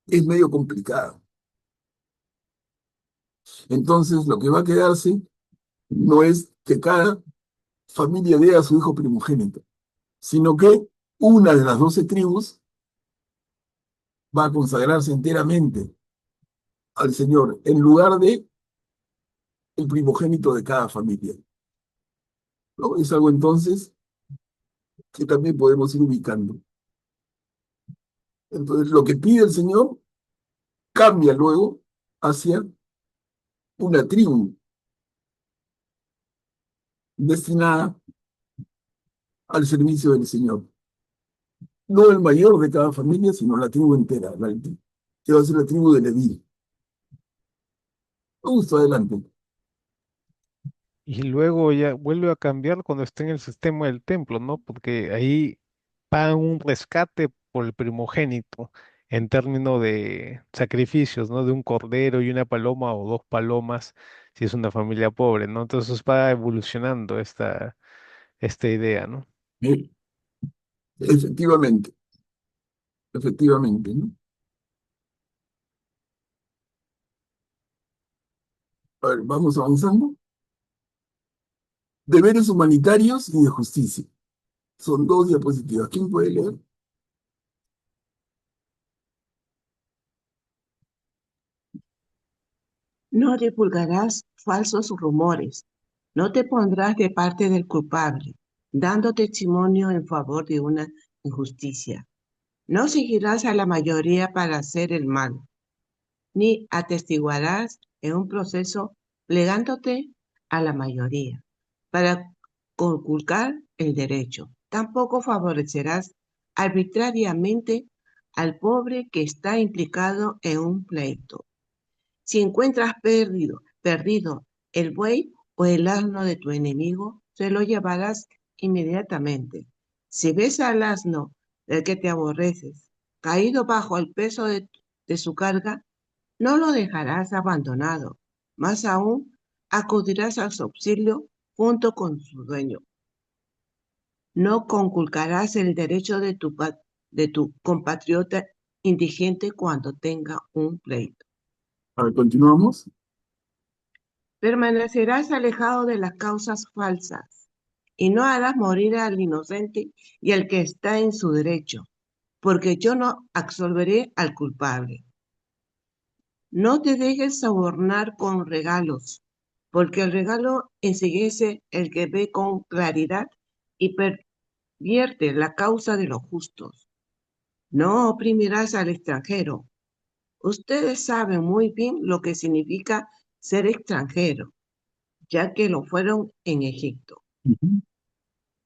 es medio complicada. Entonces, lo que va a quedarse no es que cada familia dé a su hijo primogénito, sino que una de las 12 tribus va a consagrarse enteramente al Señor en lugar de el primogénito de cada familia, ¿no? Es algo entonces que también podemos ir ubicando. Entonces, lo que pide el Señor cambia luego hacia una tribu destinada al servicio del Señor. No el mayor de cada familia, sino la tribu entera, que va a ser la tribu de Leví. Justo adelante. Y luego ya vuelve a cambiar cuando está en el sistema del templo, ¿no? Porque ahí pagan un rescate por el primogénito en términos de sacrificios, ¿no? De un cordero y una paloma o dos palomas, si es una familia pobre, ¿no? Entonces va evolucionando esta idea, ¿no? Eh, efectivamente, efectivamente, ¿no? A ver, vamos avanzando. Deberes humanitarios y de justicia. Son dos diapositivas. ¿Quién puede leer? No divulgarás falsos rumores, no te pondrás de parte del culpable, dando testimonio en favor de una injusticia. No seguirás a la mayoría para hacer el mal, ni atestiguarás en un proceso plegándote a la mayoría para conculcar el derecho. Tampoco favorecerás arbitrariamente al pobre que está implicado en un pleito. Si encuentras perdido el buey o el asno de tu enemigo, se lo llevarás inmediatamente. Si ves al asno del que te aborreces, caído bajo el peso de su carga, no lo dejarás abandonado. Más aún, acudirás a su auxilio junto con su dueño. No conculcarás el derecho de tu compatriota indigente cuando tenga un pleito. A ver, continuamos. Permanecerás alejado de las causas falsas y no harás morir al inocente y al que está en su derecho, porque yo no absolveré al culpable. No te dejes sobornar con regalos, porque el regalo enseguece el que ve con claridad y pervierte la causa de los justos. No oprimirás al extranjero. Ustedes saben muy bien lo que significa ser extranjero, ya que lo fueron en Egipto.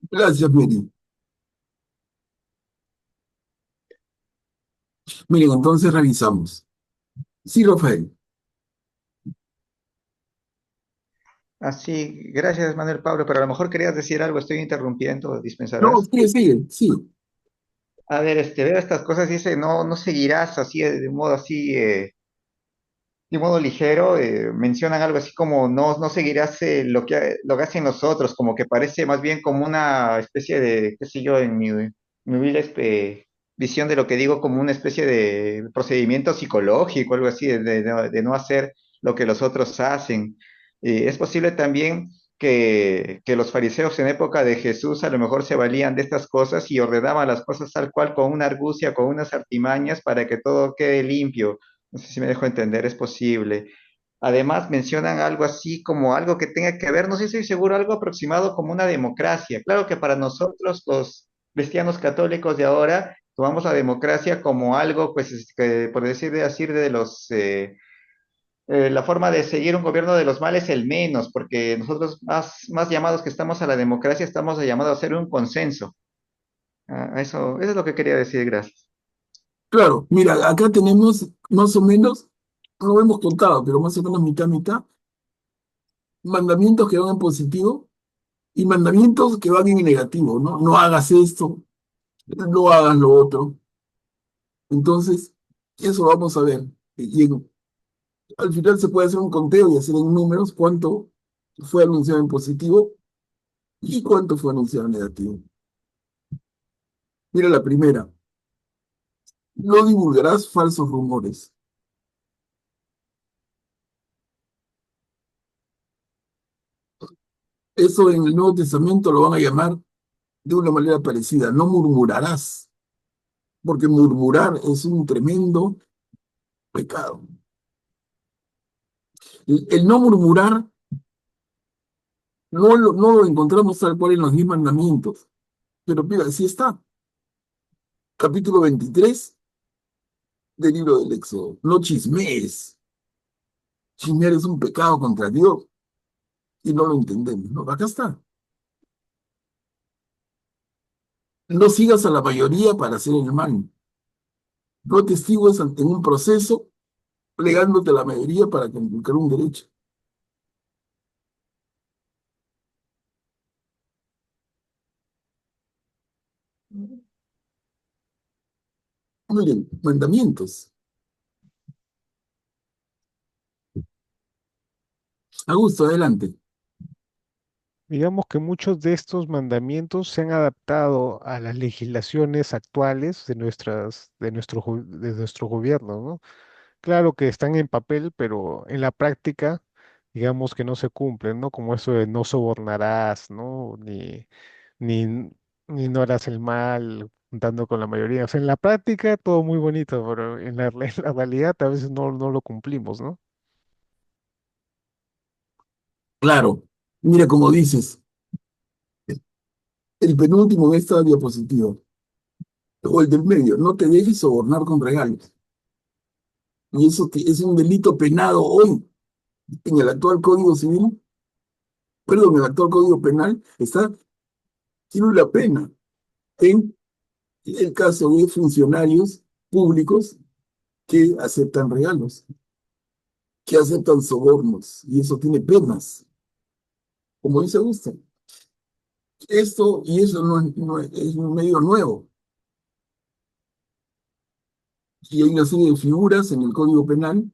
Gracias, Mary. Miren, entonces revisamos. Sí, Rafael. Así, gracias, Manuel Pablo, pero a lo mejor querías decir algo, estoy interrumpiendo, No, dispensarás. sigue, sí. A ver, veo estas cosas y dice, no, no seguirás así, de modo así, de un modo ligero, mencionan algo así como no seguirás lo que hacen los otros, como que parece más bien como una especie de, qué sé yo, en mi humilde visión de lo que digo, como una especie de procedimiento psicológico, algo así, de no hacer lo que los otros hacen. Es posible también que los fariseos en época de Jesús a lo mejor se valían de estas cosas y ordenaban las cosas tal cual con una argucia, con unas artimañas para que todo quede limpio. No sé si me dejo entender, es posible. Además, mencionan algo así como algo que tenga que ver, no sé si estoy seguro, algo aproximado como una democracia. Claro que para nosotros, los cristianos católicos de ahora, tomamos la democracia como algo, pues, que, por decir así, de la forma de seguir un gobierno de los males el menos, porque nosotros más llamados que estamos a la democracia, estamos llamados a hacer un consenso. Eso es lo que quería decir, gracias. Claro, mira, acá tenemos más o menos, no lo hemos contado, pero más o menos mitad, mitad, mandamientos que van en positivo y mandamientos que van en negativo, ¿no? No hagas esto, no hagas lo otro. Entonces, eso vamos a ver. Al final se puede hacer un conteo y hacer en números cuánto fue anunciado en positivo y cuánto fue anunciado en negativo. Mira la primera, no divulgarás falsos rumores. Eso en el Nuevo Testamento lo van a llamar de una manera parecida, no murmurarás, porque murmurar es un tremendo pecado. El no murmurar no lo encontramos tal cual en los 10 mandamientos, pero mira, sí está. Capítulo 23 del libro del Éxodo. No chismees. Chismear es un pecado contra Dios y no lo entendemos, ¿no? Acá está. No sigas a la mayoría para hacer el mal. No atestigues en un proceso plegándote a la mayoría para conculcar un derecho. Miren, mandamientos. Augusto, adelante. Digamos que muchos de estos mandamientos se han adaptado a las legislaciones actuales de nuestro gobierno, ¿no? Claro que están en papel, pero en la práctica, digamos que no se cumplen, ¿no? Como eso de no sobornarás, ¿no? Ni, ni no harás el mal juntando con la mayoría. O sea, en la práctica todo muy bonito, pero en la realidad a veces no lo cumplimos, ¿no? Claro, mira como dices, el penúltimo en esta diapositiva, o el del medio, no te dejes sobornar con regalos. Y eso que es un delito penado hoy en el actual Código Civil, perdón, en el actual Código Penal, tiene una pena en el caso de funcionarios públicos que aceptan regalos, que aceptan sobornos, y eso tiene penas, como dice Augusto. Esto y eso es un medio nuevo, y hay una serie de figuras en el Código Penal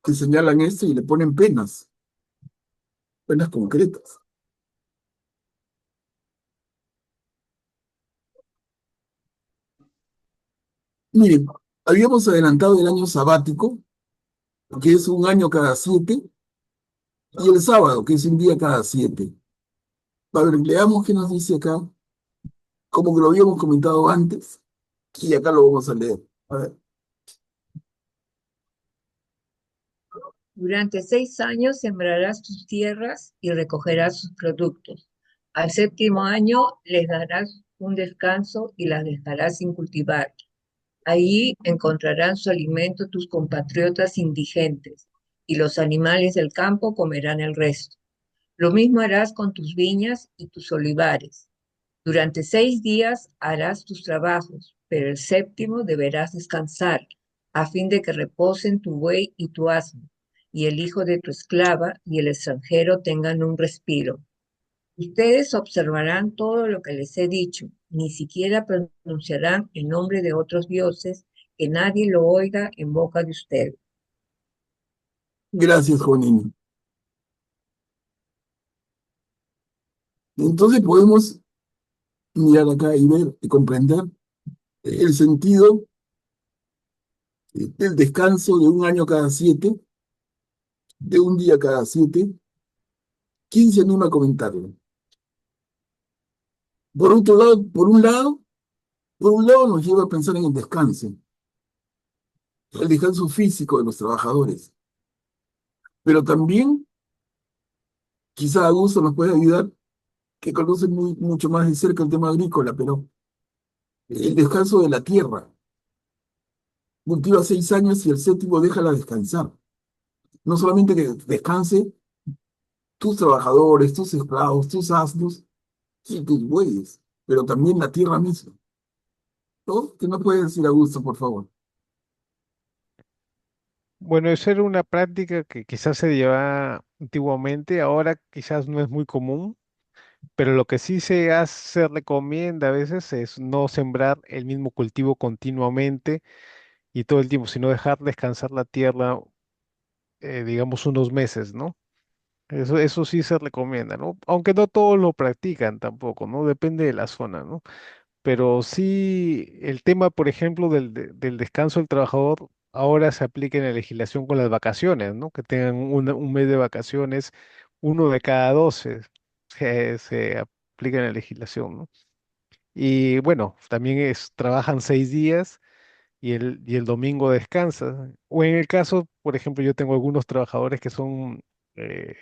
que señalan esto y le ponen penas concretas. Miren, habíamos adelantado el año sabático, que es un año cada 7, y el sábado, que es un día cada 7. A ver, leamos qué nos dice acá, como que lo habíamos comentado antes, y acá lo vamos a leer. A ver, Durante 6 años sembrarás tus tierras y recogerás sus productos. Al séptimo año les darás un descanso y las dejarás sin cultivar. Allí encontrarán su alimento tus compatriotas indigentes, y los animales del campo comerán el resto. Lo mismo harás con tus viñas y tus olivares. Durante 6 días harás tus trabajos, pero el séptimo deberás descansar, a fin de que reposen tu buey y tu asno, y el hijo de tu esclava y el extranjero tengan un respiro. Ustedes observarán todo lo que les he dicho, ni siquiera pronunciarán el nombre de otros dioses, que nadie lo oiga en boca de usted. Gracias, Juanino. Entonces podemos mirar acá y ver y comprender el sentido del descanso de un año cada 7, de un día cada 7. ¿Quién se anima a comentarlo? Por otro lado, por un lado nos lleva a pensar en el descanso físico de los trabajadores, pero también quizá Augusto nos puede ayudar, que conoce mucho más de cerca el tema agrícola, pero el descanso de la tierra. Cultiva 6 años y el séptimo déjala descansar. No solamente que descanse tus trabajadores, tus esclavos, tus asnos y tus bueyes, pero también la tierra misma. ¿No? ¿Qué me puede decir Augusto, por favor? Bueno, eso era una práctica que quizás se llevaba antiguamente, ahora quizás no es muy común, pero lo que sí se recomienda a veces es no sembrar el mismo cultivo continuamente y todo el tiempo, sino dejar descansar la tierra, digamos, unos meses, ¿no? Eso sí se recomienda, ¿no? Aunque no todos lo practican tampoco, ¿no? Depende de la zona, ¿no? Pero sí, el tema, por ejemplo, del descanso del trabajador ahora se aplica en la legislación con las vacaciones, ¿no? Que tengan un mes de vacaciones, uno de cada 12 se aplica en la legislación, ¿no? Y bueno, también trabajan 6 días y el domingo descansa. O en el caso, por ejemplo, yo tengo algunos trabajadores que son eh,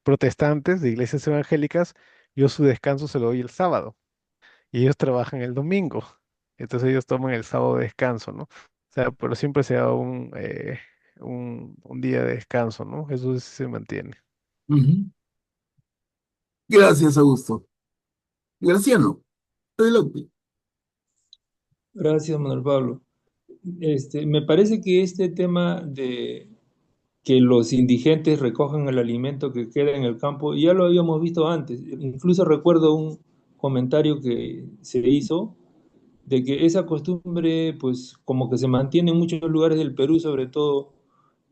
protestantes de iglesias evangélicas, yo su descanso se lo doy el sábado y ellos trabajan el domingo. Entonces ellos toman el sábado de descanso, ¿no? O sea, pero siempre se da un día de descanso, ¿no? Eso sí se mantiene. Ujú. Gracias, Augusto. Graciano, adelante. Gracias, Manuel Pablo. Me parece que este tema de que los indigentes recojan el alimento que queda en el campo, ya lo habíamos visto antes. Incluso recuerdo un comentario que se hizo de que esa costumbre, pues como que se mantiene en muchos lugares del Perú, sobre todo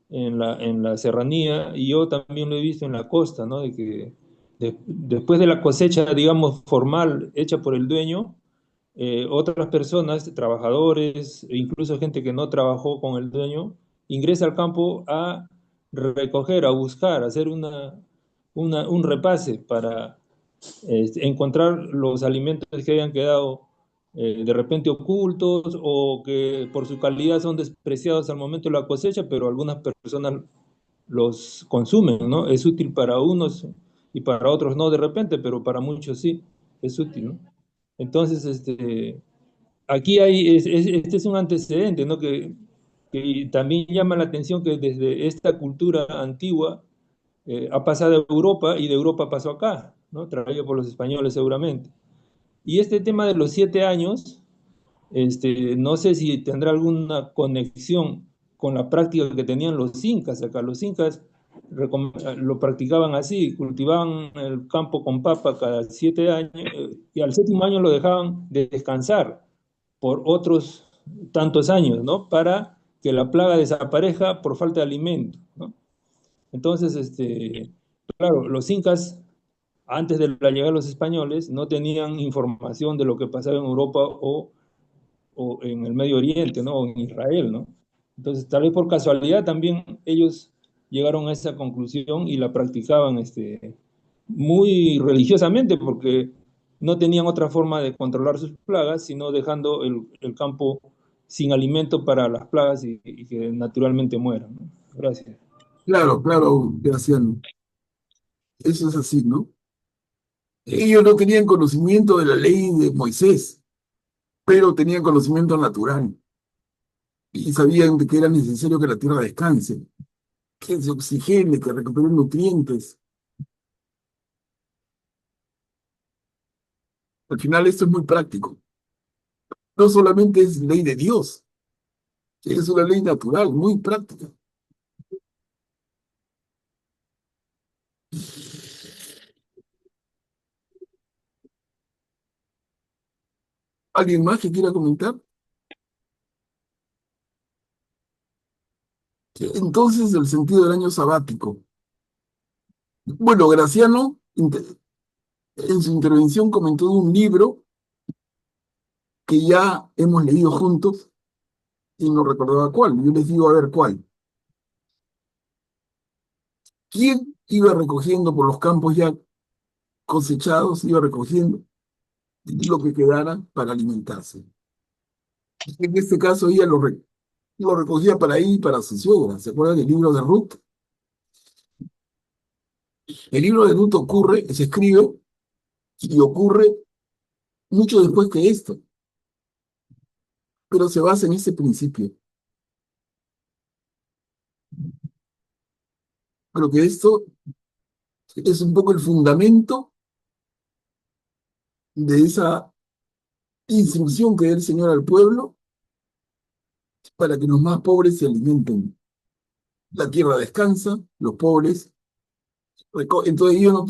en la serranía, y yo también lo he visto en la costa, ¿no? De que después de la cosecha, digamos, formal hecha por el dueño, otras personas, trabajadores, e incluso gente que no trabajó con el dueño, ingresa al campo a recoger, a buscar, a hacer un repase para encontrar los alimentos que hayan quedado de repente ocultos o que por su calidad son despreciados al momento de la cosecha, pero algunas personas los consumen, ¿no? Es útil para unos y para otros no de repente, pero para muchos sí, es útil, ¿no? Entonces, aquí este es un antecedente, ¿no? Que también llama la atención que desde esta cultura antigua ha pasado a Europa y de Europa pasó acá, ¿no? Traído por los españoles seguramente. Y este tema de los 7 años, no sé si tendrá alguna conexión con la práctica que tenían los incas acá. Los incas lo practicaban así, cultivaban el campo con papa cada 7 años y al séptimo año lo dejaban de descansar por otros tantos años, ¿no? Para que la plaga desaparezca por falta de alimento, ¿no? Entonces, claro, los incas, antes de la llegada de los españoles, no tenían información de lo que pasaba en Europa o en el Medio Oriente, ¿no? O en Israel, ¿no? Entonces, tal vez por casualidad también ellos llegaron a esa conclusión y la practicaban muy religiosamente porque no tenían otra forma de controlar sus plagas, sino dejando el campo sin alimento para las plagas y que naturalmente mueran, ¿no? Gracias. Claro, claro, Graciano. Eso es así, ¿no? Ellos no tenían conocimiento de la ley de Moisés, pero tenían conocimiento natural y sabían de que era necesario que la tierra descanse, que se oxigene, que recupere nutrientes. Al final esto es muy práctico. No solamente es ley de Dios, es una ley natural, muy práctica. ¿Alguien más que quiera comentar? Entonces, el sentido del año sabático. Bueno, Graciano, en su intervención comentó de un libro que ya hemos leído juntos y no recordaba cuál. Yo les digo a ver cuál. ¿Quién iba recogiendo por los campos ya cosechados, iba recogiendo lo que quedara para alimentarse? En este caso ella lo recogía para ella y para su suegra. ¿Se acuerdan del libro de Ruth? El libro de Ruth se escribe y ocurre mucho después que esto, pero se basa en ese principio. Creo que esto es un poco el fundamento de esa instrucción que da el Señor al pueblo para que los más pobres se alimenten. La tierra descansa, los pobres entonces ellos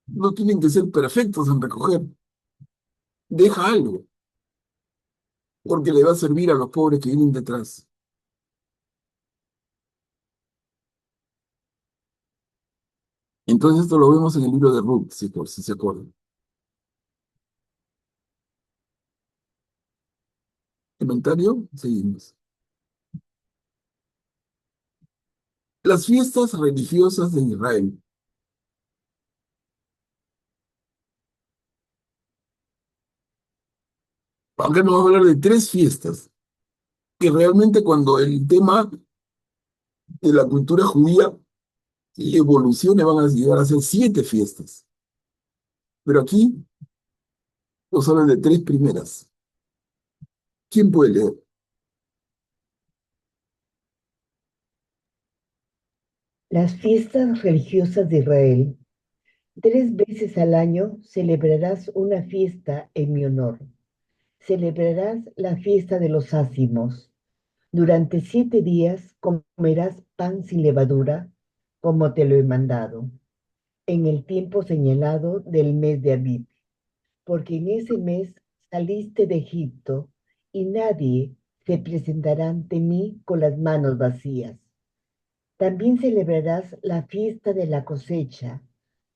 no tienen que ser perfectos en recoger. Deja algo, porque le va a servir a los pobres que vienen detrás. Entonces esto lo vemos en el libro de Ruth, si se acuerdan. ¿Comentario? Seguimos. Las fiestas religiosas de Israel. Acá nos vamos a hablar de 3 fiestas, que realmente cuando el tema de la cultura judía evolucione van a llegar a ser 7 fiestas. Pero aquí nos hablan de 3 primeras. ¿Quién puede leer? Las fiestas religiosas de Israel. 3 veces al año celebrarás una fiesta en mi honor. Celebrarás la fiesta de los ácimos. Durante 7 días comerás pan sin levadura, como te lo he mandado, en el tiempo señalado del mes de Abib, porque en ese mes saliste de Egipto y nadie se presentará ante mí con las manos vacías. También celebrarás la fiesta de la cosecha,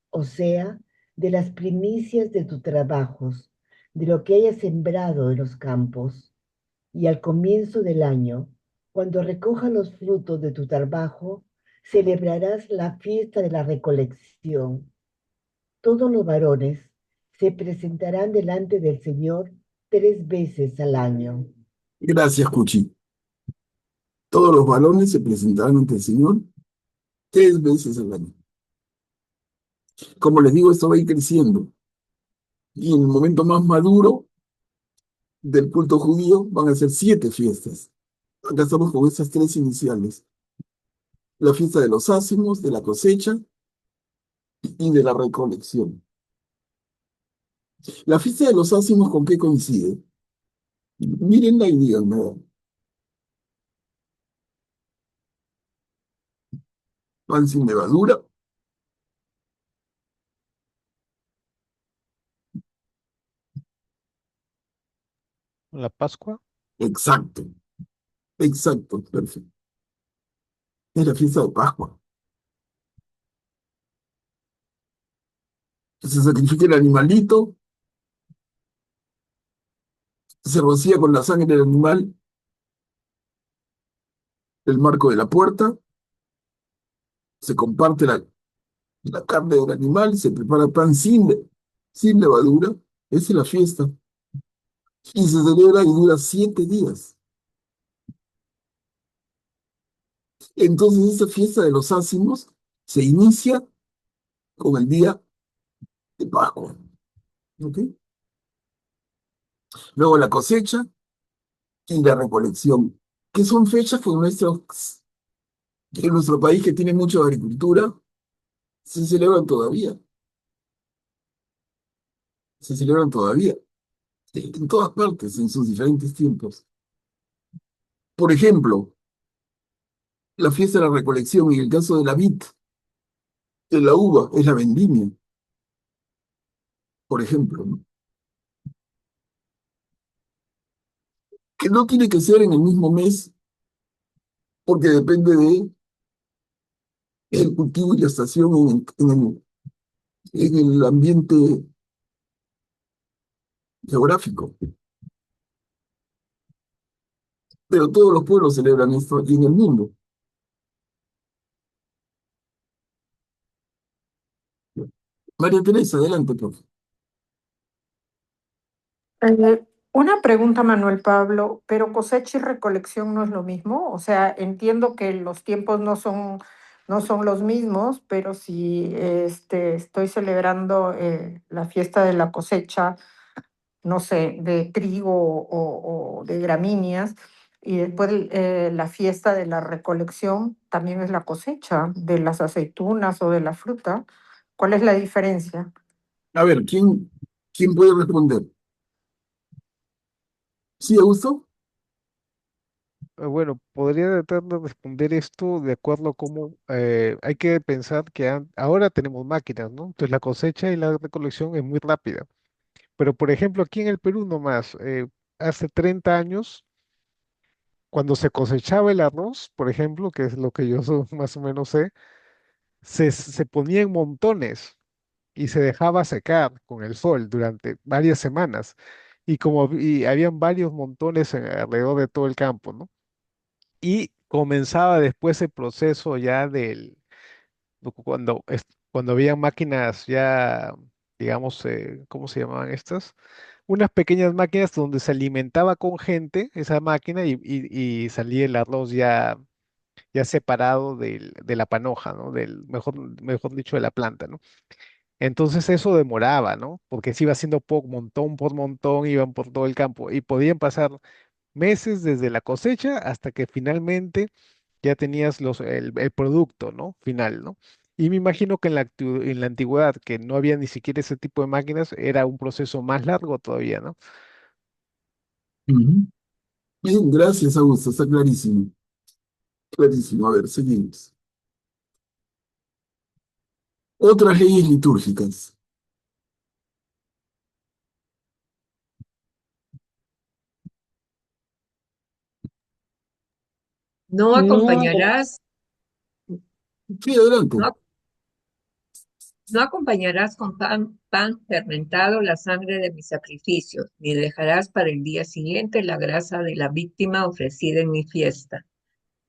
o sea, de las primicias de tus trabajos, de lo que hayas sembrado en los campos. Y al comienzo del año, cuando recojas los frutos de tu trabajo, celebrarás la fiesta de la recolección. Todos los varones se presentarán delante del Señor 3 veces al año. Gracias, Cuchi. Todos los varones se presentarán ante el Señor 3 veces al año. Como les digo, esto va a ir creciendo. Y en el momento más maduro del culto judío van a ser 7 fiestas. Acá estamos con estas 3 iniciales. La fiesta de los ácimos, de la cosecha y de la recolección. La fiesta de los ácimos, ¿con qué coincide? Mírenla y díganme. Pan sin levadura. La Pascua. Exacto, exacto, perfecto. Es la fiesta de Pascua. Se sacrifica el animalito, se rocía con la sangre del animal el marco de la puerta, se comparte la carne del animal, se prepara pan sin levadura, esa es la fiesta. Y se celebra y dura 7 días. Entonces, esta fiesta de los ácimos se inicia con el día de Pascua. ¿Ok? Luego la cosecha y la recolección, que son fechas que en nuestro país que tiene mucha agricultura, se celebran todavía. Se celebran todavía. En todas partes, en sus diferentes tiempos. Por ejemplo, la fiesta de la recolección, en el caso de la vid, de la uva, es la vendimia, por ejemplo, ¿no? Que no tiene que ser en el mismo mes porque depende de el cultivo y la estación en el ambiente geográfico. Pero todos los pueblos celebran esto aquí en el mundo. María Teresa, adelante, profe. Una pregunta, Manuel Pablo, pero cosecha y recolección no es lo mismo. O sea, entiendo que los tiempos no son los mismos, pero si estoy celebrando la fiesta de la cosecha, no sé, de trigo o de gramíneas, y después la fiesta de la recolección también es la cosecha de las aceitunas o de la fruta. ¿Cuál es la diferencia? A ver, ¿quién puede responder? ¿Sí, Augusto? Bueno, podría tratar de responder esto de acuerdo a cómo hay que pensar que ahora tenemos máquinas, ¿no? Entonces la cosecha y la recolección es muy rápida. Pero por ejemplo, aquí en el Perú nomás, hace 30 años, cuando se cosechaba el arroz, por ejemplo, que es lo que yo más o menos sé, se ponía en montones y se dejaba secar con el sol durante varias semanas. Y habían varios montones alrededor de todo el campo, ¿no? Y comenzaba después el proceso ya cuando había máquinas ya, digamos, ¿cómo se llamaban estas? Unas pequeñas máquinas donde se alimentaba con gente esa máquina y salía el arroz ya separado de la panoja, ¿no? Mejor dicho, de la planta, ¿no? Entonces eso demoraba, ¿no? Porque se iba haciendo montón por montón, iban por todo el campo y podían pasar meses desde la cosecha hasta que finalmente ya tenías el producto, ¿no? Final, ¿no? Y me imagino que en la antigüedad, que no había ni siquiera ese tipo de máquinas, era un proceso más largo todavía, ¿no? Ujú. Bien, gracias, Augusto, está clarísimo. Clarísimo. A ver, seguimos. Otras leyes litúrgicas. No No, acompañarás, Sí, adelante. no, no acompañarás con pan fermentado la sangre de mis sacrificios, ni dejarás para el día siguiente la grasa de la víctima ofrecida en mi fiesta.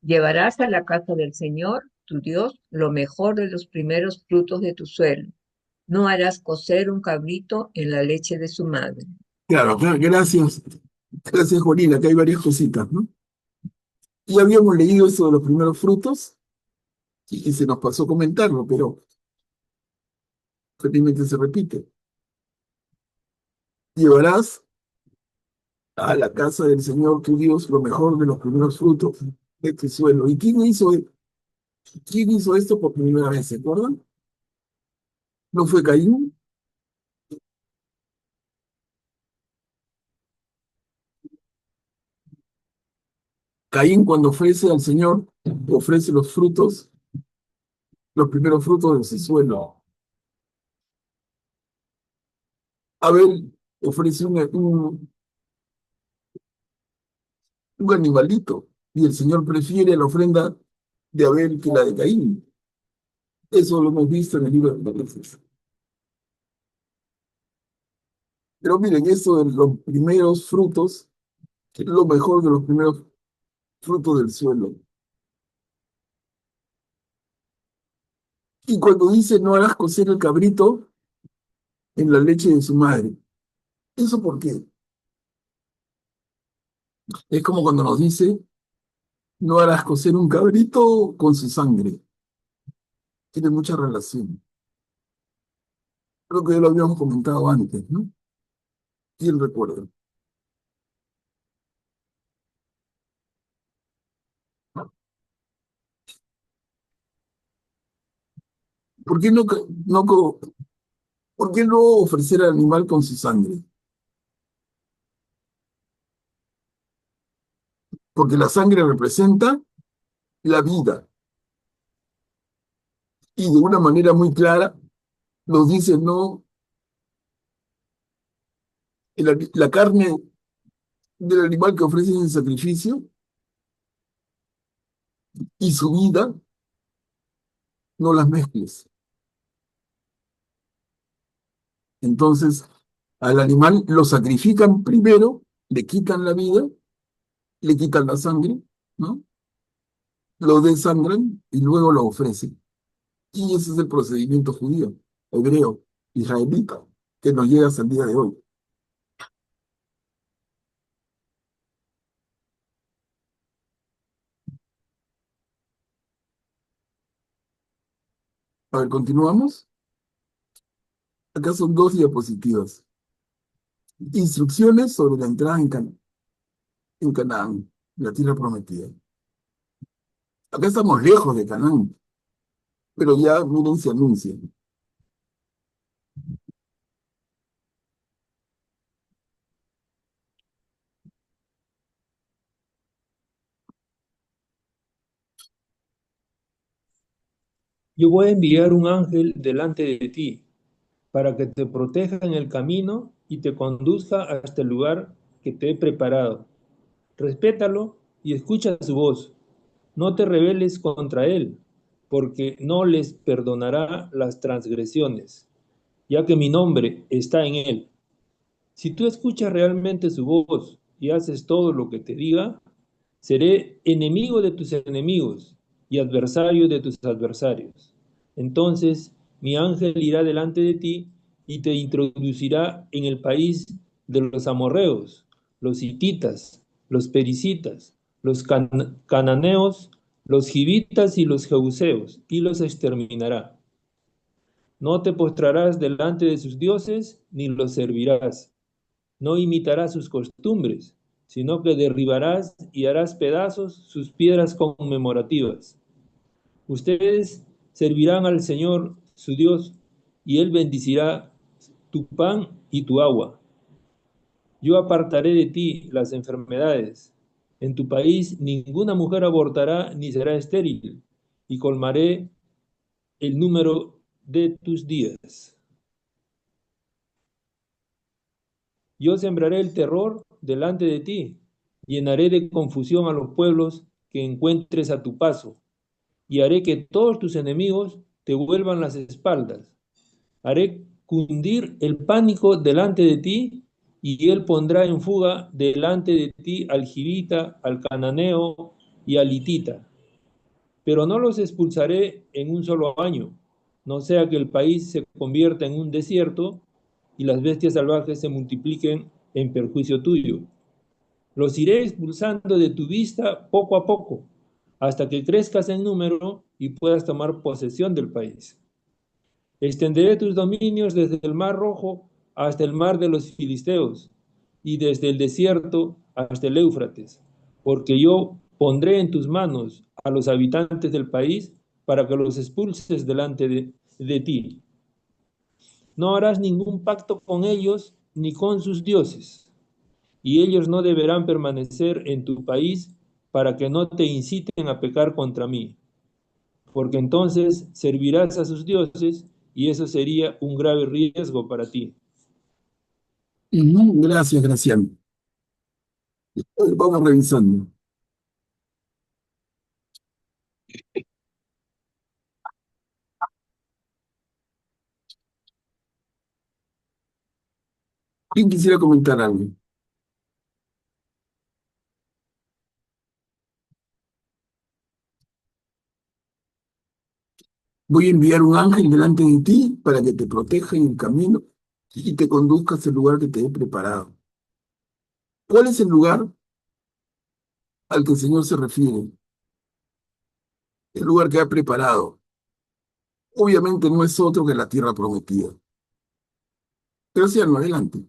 Llevarás a la casa del Señor, tu Dios, lo mejor de los primeros frutos de tu suelo. No harás cocer un cabrito en la leche de su madre. Claro, claro, gracias. Gracias, Jorina, que hay varias cositas, ¿no? Y habíamos leído eso de los primeros frutos y se nos pasó comentarlo, pero felizmente se repite. Llevarás a la casa del Señor tu Dios lo mejor de los primeros frutos de tu suelo. ¿Y quién hizo esto por primera vez? ¿Se acuerdan? ¿No fue Caín? Caín cuando ofrece al Señor, ofrece los frutos, los primeros frutos de su suelo. Abel ofrece un animalito y el Señor prefiere la ofrenda de Abel que la de Caín. Eso lo hemos visto en el libro de Génesis. Pero miren, esto de los primeros frutos, es lo mejor de los primeros frutos del suelo. Y cuando dice no harás cocer el cabrito en la leche de su madre, ¿eso por qué? Es como cuando nos dice no harás cocer un cabrito con su sangre. Tiene mucha relación. Creo que ya lo habíamos comentado antes, ¿no? ¿Quién recuerda? ¿Por qué por qué no ofrecer al animal con su sangre? Porque la sangre representa la vida y de una manera muy clara nos dice, no, la carne del animal que ofrece en sacrificio y su vida no las mezcles. Entonces, al animal lo sacrifican primero, le quitan la vida, le quitan la sangre, ¿no? Lo desangran y luego lo ofrecen. Y ese es el procedimiento judío, hebreo, israelita, que nos llega hasta el día de hoy. A ver, continuamos. Acá son 2 diapositivas. Instrucciones sobre la entrada en Canaán, la tierra prometida. Acá estamos lejos de Canaán, pero ya miren se anuncia. Yo voy a enviar un ángel delante de ti para que te proteja en el camino y te conduzca hasta el lugar que te he preparado. Respétalo y escucha su voz. No te rebeles contra él, porque no les perdonará las transgresiones, ya que mi nombre está en él. Si tú escuchas realmente su voz y haces todo lo que te diga, seré enemigo de tus enemigos y adversario de tus adversarios. Entonces mi ángel irá delante de ti y te introducirá en el país de los amorreos, los hititas, los pericitas, los cananeos, los givitas y los jebuseos, y los exterminará. No te postrarás delante de sus dioses, ni los servirás. No imitarás sus costumbres, sino que derribarás y harás pedazos sus piedras conmemorativas. Ustedes servirán al Señor su Dios, y Él bendecirá tu pan y tu agua. Yo apartaré de ti las enfermedades. En tu país ninguna mujer abortará ni será estéril, y colmaré el número de tus días. Yo sembraré el terror delante de ti, llenaré de confusión a los pueblos que encuentres a tu paso, y haré que todos tus enemigos te vuelvan las espaldas. Haré cundir el pánico delante de ti, y él pondrá en fuga delante de ti al jivita, al cananeo y al hitita. Pero no los expulsaré en un solo año, no sea que el país se convierta en un desierto y las bestias salvajes se multipliquen en perjuicio tuyo. Los iré expulsando de tu vista poco a poco, hasta que crezcas en número y puedas tomar posesión del país. Extenderé tus dominios desde el mar Rojo hasta el mar de los filisteos, y desde el desierto hasta el Éufrates, porque yo pondré en tus manos a los habitantes del país para que los expulses delante de ti. No harás ningún pacto con ellos ni con sus dioses, y ellos no deberán permanecer en tu país para que no te inciten a pecar contra mí, porque entonces servirás a sus dioses y eso sería un grave riesgo para ti. Gracias, Graciano. Vamos revisando. ¿Quién quisiera comentar algo? Voy a enviar un ángel delante de ti para que te proteja en el camino y te conduzca hacia el lugar que te he preparado. ¿Cuál es el lugar al que el Señor se refiere? El lugar que ha preparado. Obviamente no es otro que la tierra prometida. Pero sigan adelante.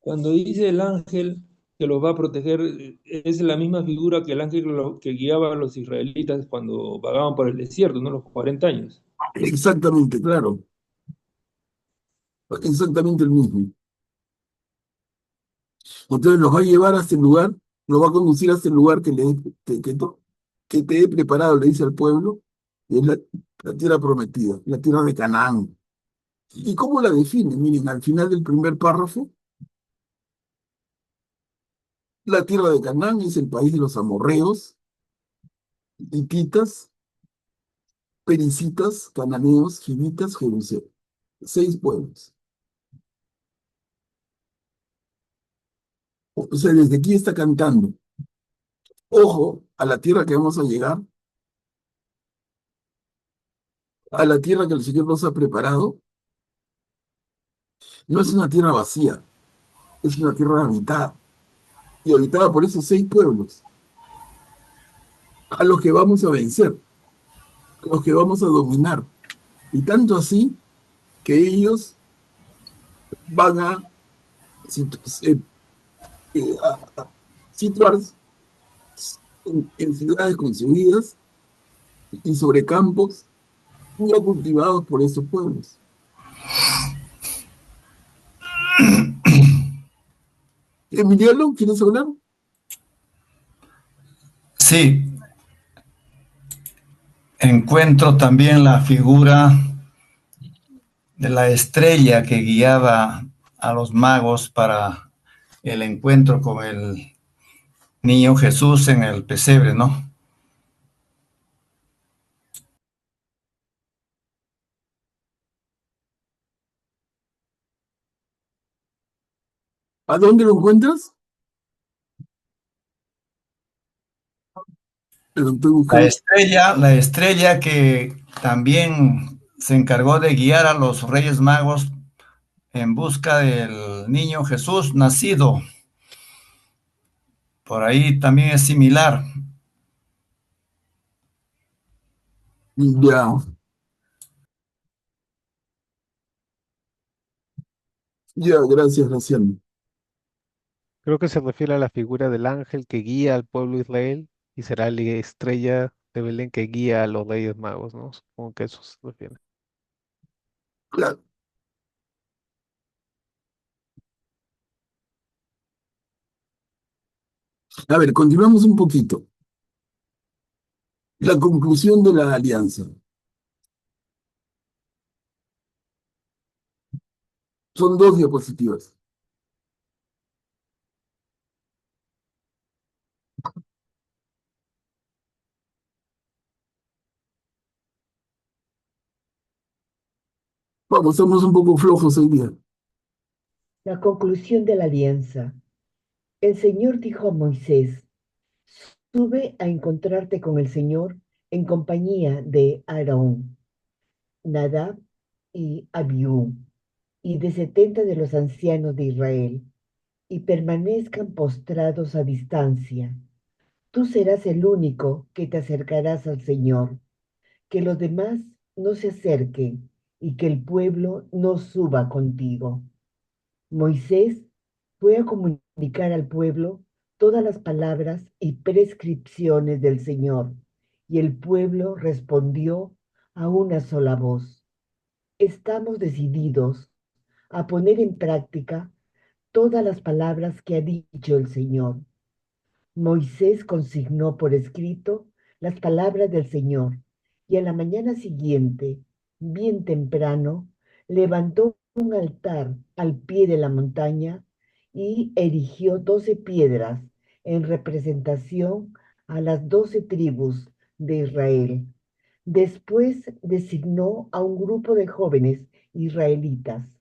Cuando dice el ángel que los va a proteger, es la misma figura que el ángel que guiaba a los israelitas cuando vagaban por el desierto, ¿no? Los 40 años. Exactamente, claro. Exactamente el mismo. Entonces los va a llevar a ese lugar, los va a conducir a ese lugar que te he preparado, le dice al pueblo, y es la tierra prometida, la tierra de Canaán. ¿Y cómo la define? Miren, al final del primer párrafo, La tierra de Canaán es el país de los amorreos, hititas, pericitas, cananeos, givitas, jebuseos. 6 pueblos. O sea, desde aquí está cantando. Ojo a la tierra que vamos a llegar, a la tierra que el Señor nos ha preparado. No es una tierra vacía, es una tierra habitada. Y habitada por esos 6 pueblos, a los que vamos a vencer, a los que vamos a dominar. Y tanto así que ellos van a, eh, situarse en ciudades construidas y sobre campos no cultivados por esos pueblos. Emiliano, ¿quieres hablar? Sí, encuentro también la figura de la estrella que guiaba a los magos para el encuentro con el niño Jesús en el pesebre, ¿no? ¿A dónde lo encuentras? Lo estoy buscando. La estrella que también se encargó de guiar a los Reyes Magos en busca del niño Jesús nacido. Por ahí también es similar. Ya, ya, gracias, Graciano. Creo que se refiere a la figura del ángel que guía al pueblo de Israel y será la estrella de Belén que guía a los reyes magos, ¿no? Supongo que eso se refiere. Claro. A ver, continuamos un poquito. La conclusión de la alianza. Son 2 diapositivas. Vamos, estamos un poco flojos hoy día. La conclusión de la alianza. El Señor dijo a Moisés, sube a encontrarte con el Señor en compañía de Aarón, Nadab y Abiú, y de 70 de los ancianos de Israel, y permanezcan postrados a distancia. Tú serás el único que te acercarás al Señor, que los demás no se acerquen y que el pueblo no suba contigo. Moisés fue a comunicar al pueblo todas las palabras y prescripciones del Señor, y el pueblo respondió a una sola voz. Estamos decididos a poner en práctica todas las palabras que ha dicho el Señor. Moisés consignó por escrito las palabras del Señor, y a la mañana siguiente, bien temprano, levantó un altar al pie de la montaña y erigió 12 piedras en representación a las 12 tribus de Israel. Después designó a un grupo de jóvenes israelitas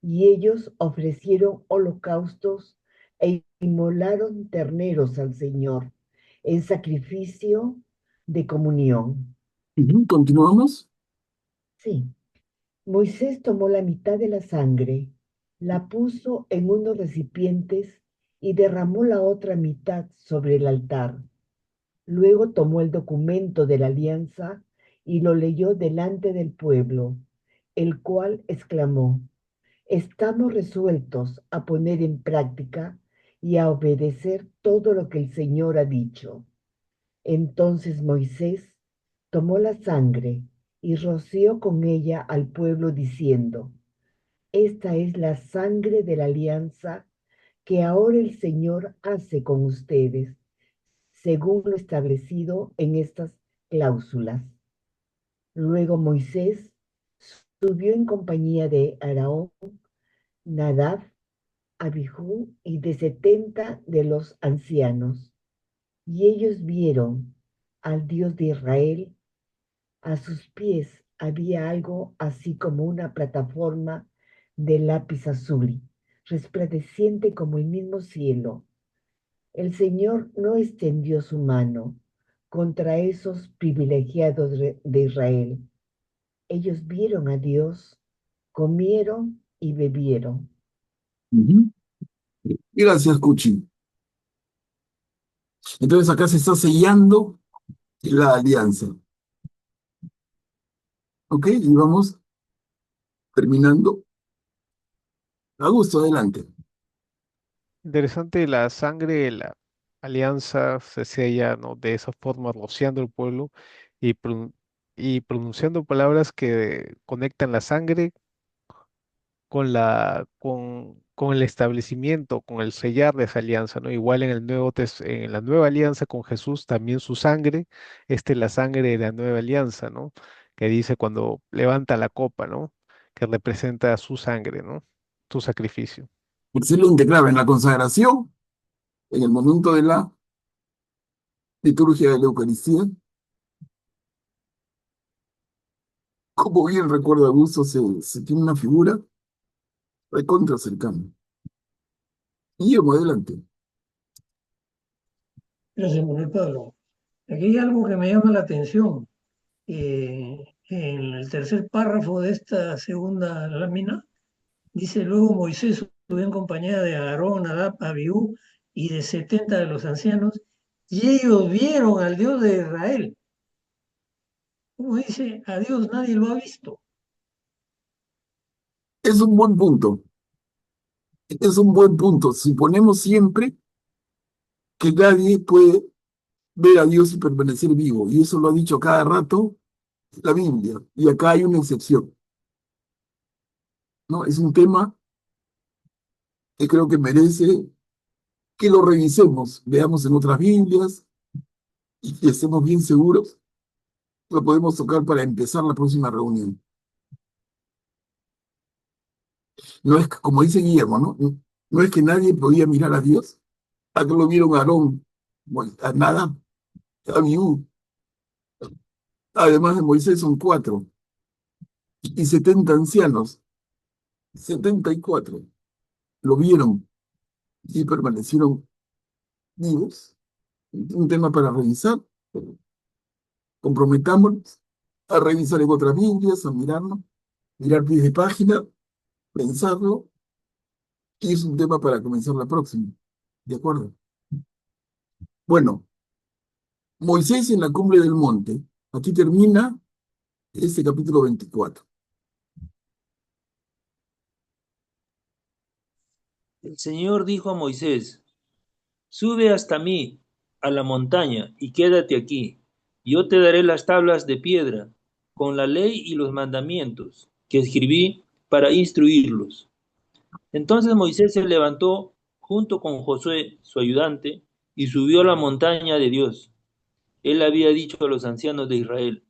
y ellos ofrecieron holocaustos e inmolaron terneros al Señor en sacrificio de comunión. ¿Continuamos? Sí. Moisés tomó la mitad de la sangre, la puso en unos recipientes y derramó la otra mitad sobre el altar. Luego tomó el documento de la alianza y lo leyó delante del pueblo, el cual exclamó, estamos resueltos a poner en práctica y a obedecer todo lo que el Señor ha dicho. Entonces Moisés tomó la sangre y roció con ella al pueblo diciendo, esta es la sangre de la alianza que ahora el Señor hace con ustedes, según lo establecido en estas cláusulas. Luego Moisés subió en compañía de Aarón, Nadab, Abihú y de 70 de los ancianos. Y ellos vieron al Dios de Israel. A sus pies había algo así como una plataforma de lápiz azul, resplandeciente como el mismo cielo. El Señor no extendió su mano contra esos privilegiados de Israel. Ellos vieron a Dios, comieron y bebieron. Ujú. Gracias, Cuchi. Entonces acá se está sellando la alianza. ¿Ok? Y vamos terminando. Augusto, adelante. Interesante, la sangre de la alianza se sella, ¿no? De esa forma, rociando el pueblo y, y pronunciando palabras que conectan la sangre con el establecimiento, con el sellar de esa alianza, ¿no? Igual en en la nueva alianza con Jesús, también su sangre, esta es la sangre de la nueva alianza, ¿no? Que dice cuando levanta la copa, ¿no? Que representa su sangre, ¿no? Su sacrificio. Excelente, claro, en la consagración, en el momento de la liturgia de la Eucaristía, como bien recuerda Augusto, se tiene una figura recontra cercana. Guillermo, adelante. Gracias, Manuel Pablo. Aquí hay algo que me llama la atención. En el tercer párrafo de esta segunda lámina, dice: luego Moisés subió en compañía de Aarón, Nadab, Abiú y de 70 de los ancianos, y ellos vieron al Dios de Israel. Como dice, a Dios nadie lo ha visto. Es un buen punto. Es un buen punto. Suponemos siempre que nadie puede ver a Dios y permanecer vivo. Y eso lo ha dicho cada rato la Biblia. Y acá hay una excepción, ¿no? Es un tema que creo que merece que lo revisemos, veamos en otras Biblias y que estemos bien seguros. Lo podemos tocar para empezar la próxima reunión. No es como dice Guillermo, ¿no? No es que nadie podía mirar a Dios. Acá lo vieron a Aarón, a Nadab, a Abiú. Además de Moisés son 4 y 70 ancianos, 74 lo vieron y permanecieron vivos. Un tema para revisar. Comprometámonos a revisar en otras Biblias, a mirarlo, mirar pies de página, pensarlo, y es un tema para comenzar la próxima. ¿De acuerdo? Bueno, Moisés en la cumbre del monte. Aquí termina este capítulo 24. El Señor dijo a Moisés: sube hasta mí a la montaña y quédate aquí. Yo te daré las tablas de piedra con la ley y los mandamientos que escribí para instruirlos. Entonces Moisés se levantó junto con Josué, su ayudante, y subió a la montaña de Dios. Él había dicho a los ancianos de Israel: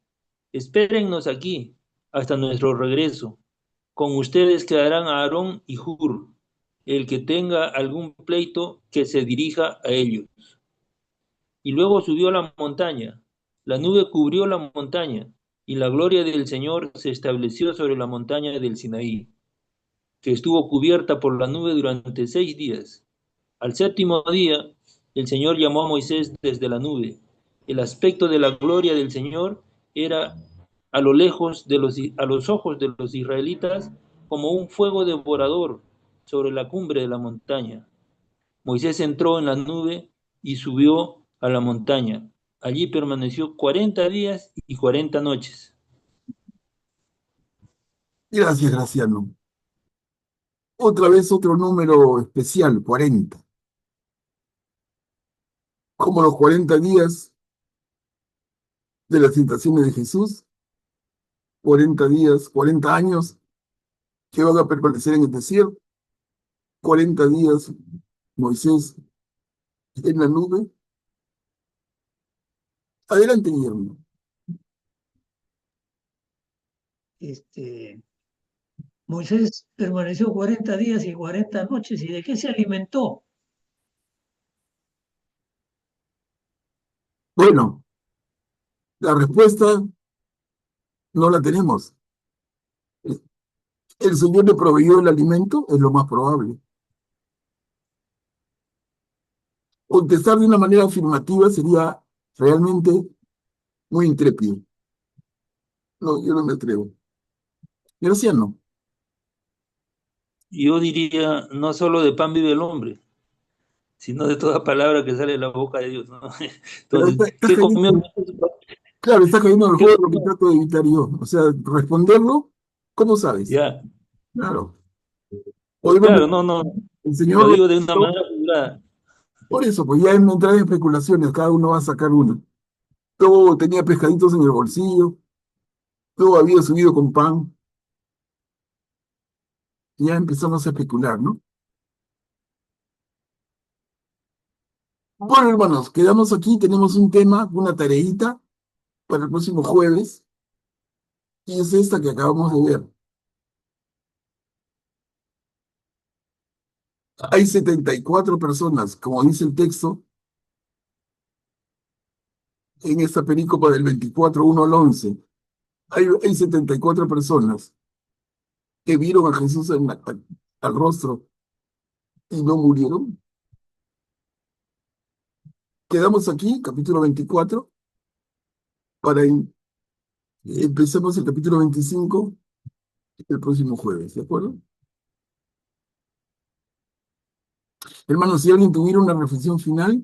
espérennos aquí hasta nuestro regreso. Con ustedes quedarán Aarón y Hur. El que tenga algún pleito, que se dirija a ellos. Y luego subió a la montaña. La nube cubrió la montaña, y la gloria del Señor se estableció sobre la montaña del Sinaí, que estuvo cubierta por la nube durante 6 días. Al séptimo día, el Señor llamó a Moisés desde la nube. El aspecto de la gloria del Señor era a lo lejos a los ojos de los israelitas como un fuego devorador sobre la cumbre de la montaña. Moisés entró en la nube y subió a la montaña. Allí permaneció 40 días y 40 noches. Gracias, Graciano. Otra vez otro número especial, 40. Como los 40 días de las tentaciones de Jesús, 40 días, 40 años que van a permanecer en el desierto, 40 días Moisés en la nube. Adelante, Guillermo. Este, Moisés permaneció 40 días y 40 noches. ¿Y de qué se alimentó? Bueno, la respuesta no la tenemos. ¿El Señor le proveyó el alimento? Es lo más probable. Contestar de una manera afirmativa sería realmente muy intrépido. No, yo no me atrevo. Graciano. Yo diría, no solo de pan vive el hombre, sino de toda palabra que sale de la boca de Dios, ¿no? Pero Entonces, estás ¿qué comió? cayendo, claro, estás cayendo en el ¿Qué juego de lo que comió? trato de evitar yo. O sea, responderlo, ¿cómo sabes? Ya, Claro. Podemos, claro, no, no, el lo Señor, digo de una manera figurada. por eso, pues ya entrar en especulaciones, cada uno va a sacar uno. Todo tenía pescaditos en el bolsillo, todo había subido con pan, y ya empezamos a especular, ¿no? Bueno, hermanos, quedamos aquí, tenemos un tema, una tareita para el próximo jueves, y es esta que acabamos de ver. Hay 74 personas, como dice el texto, en esta perícopa del 24:1 al 11. Hay 74 personas que vieron a Jesús al rostro y no murieron. Quedamos aquí, capítulo 24, para empecemos el capítulo 25 el próximo jueves, ¿de acuerdo? Hermanos, si alguien tuviera una reflexión final.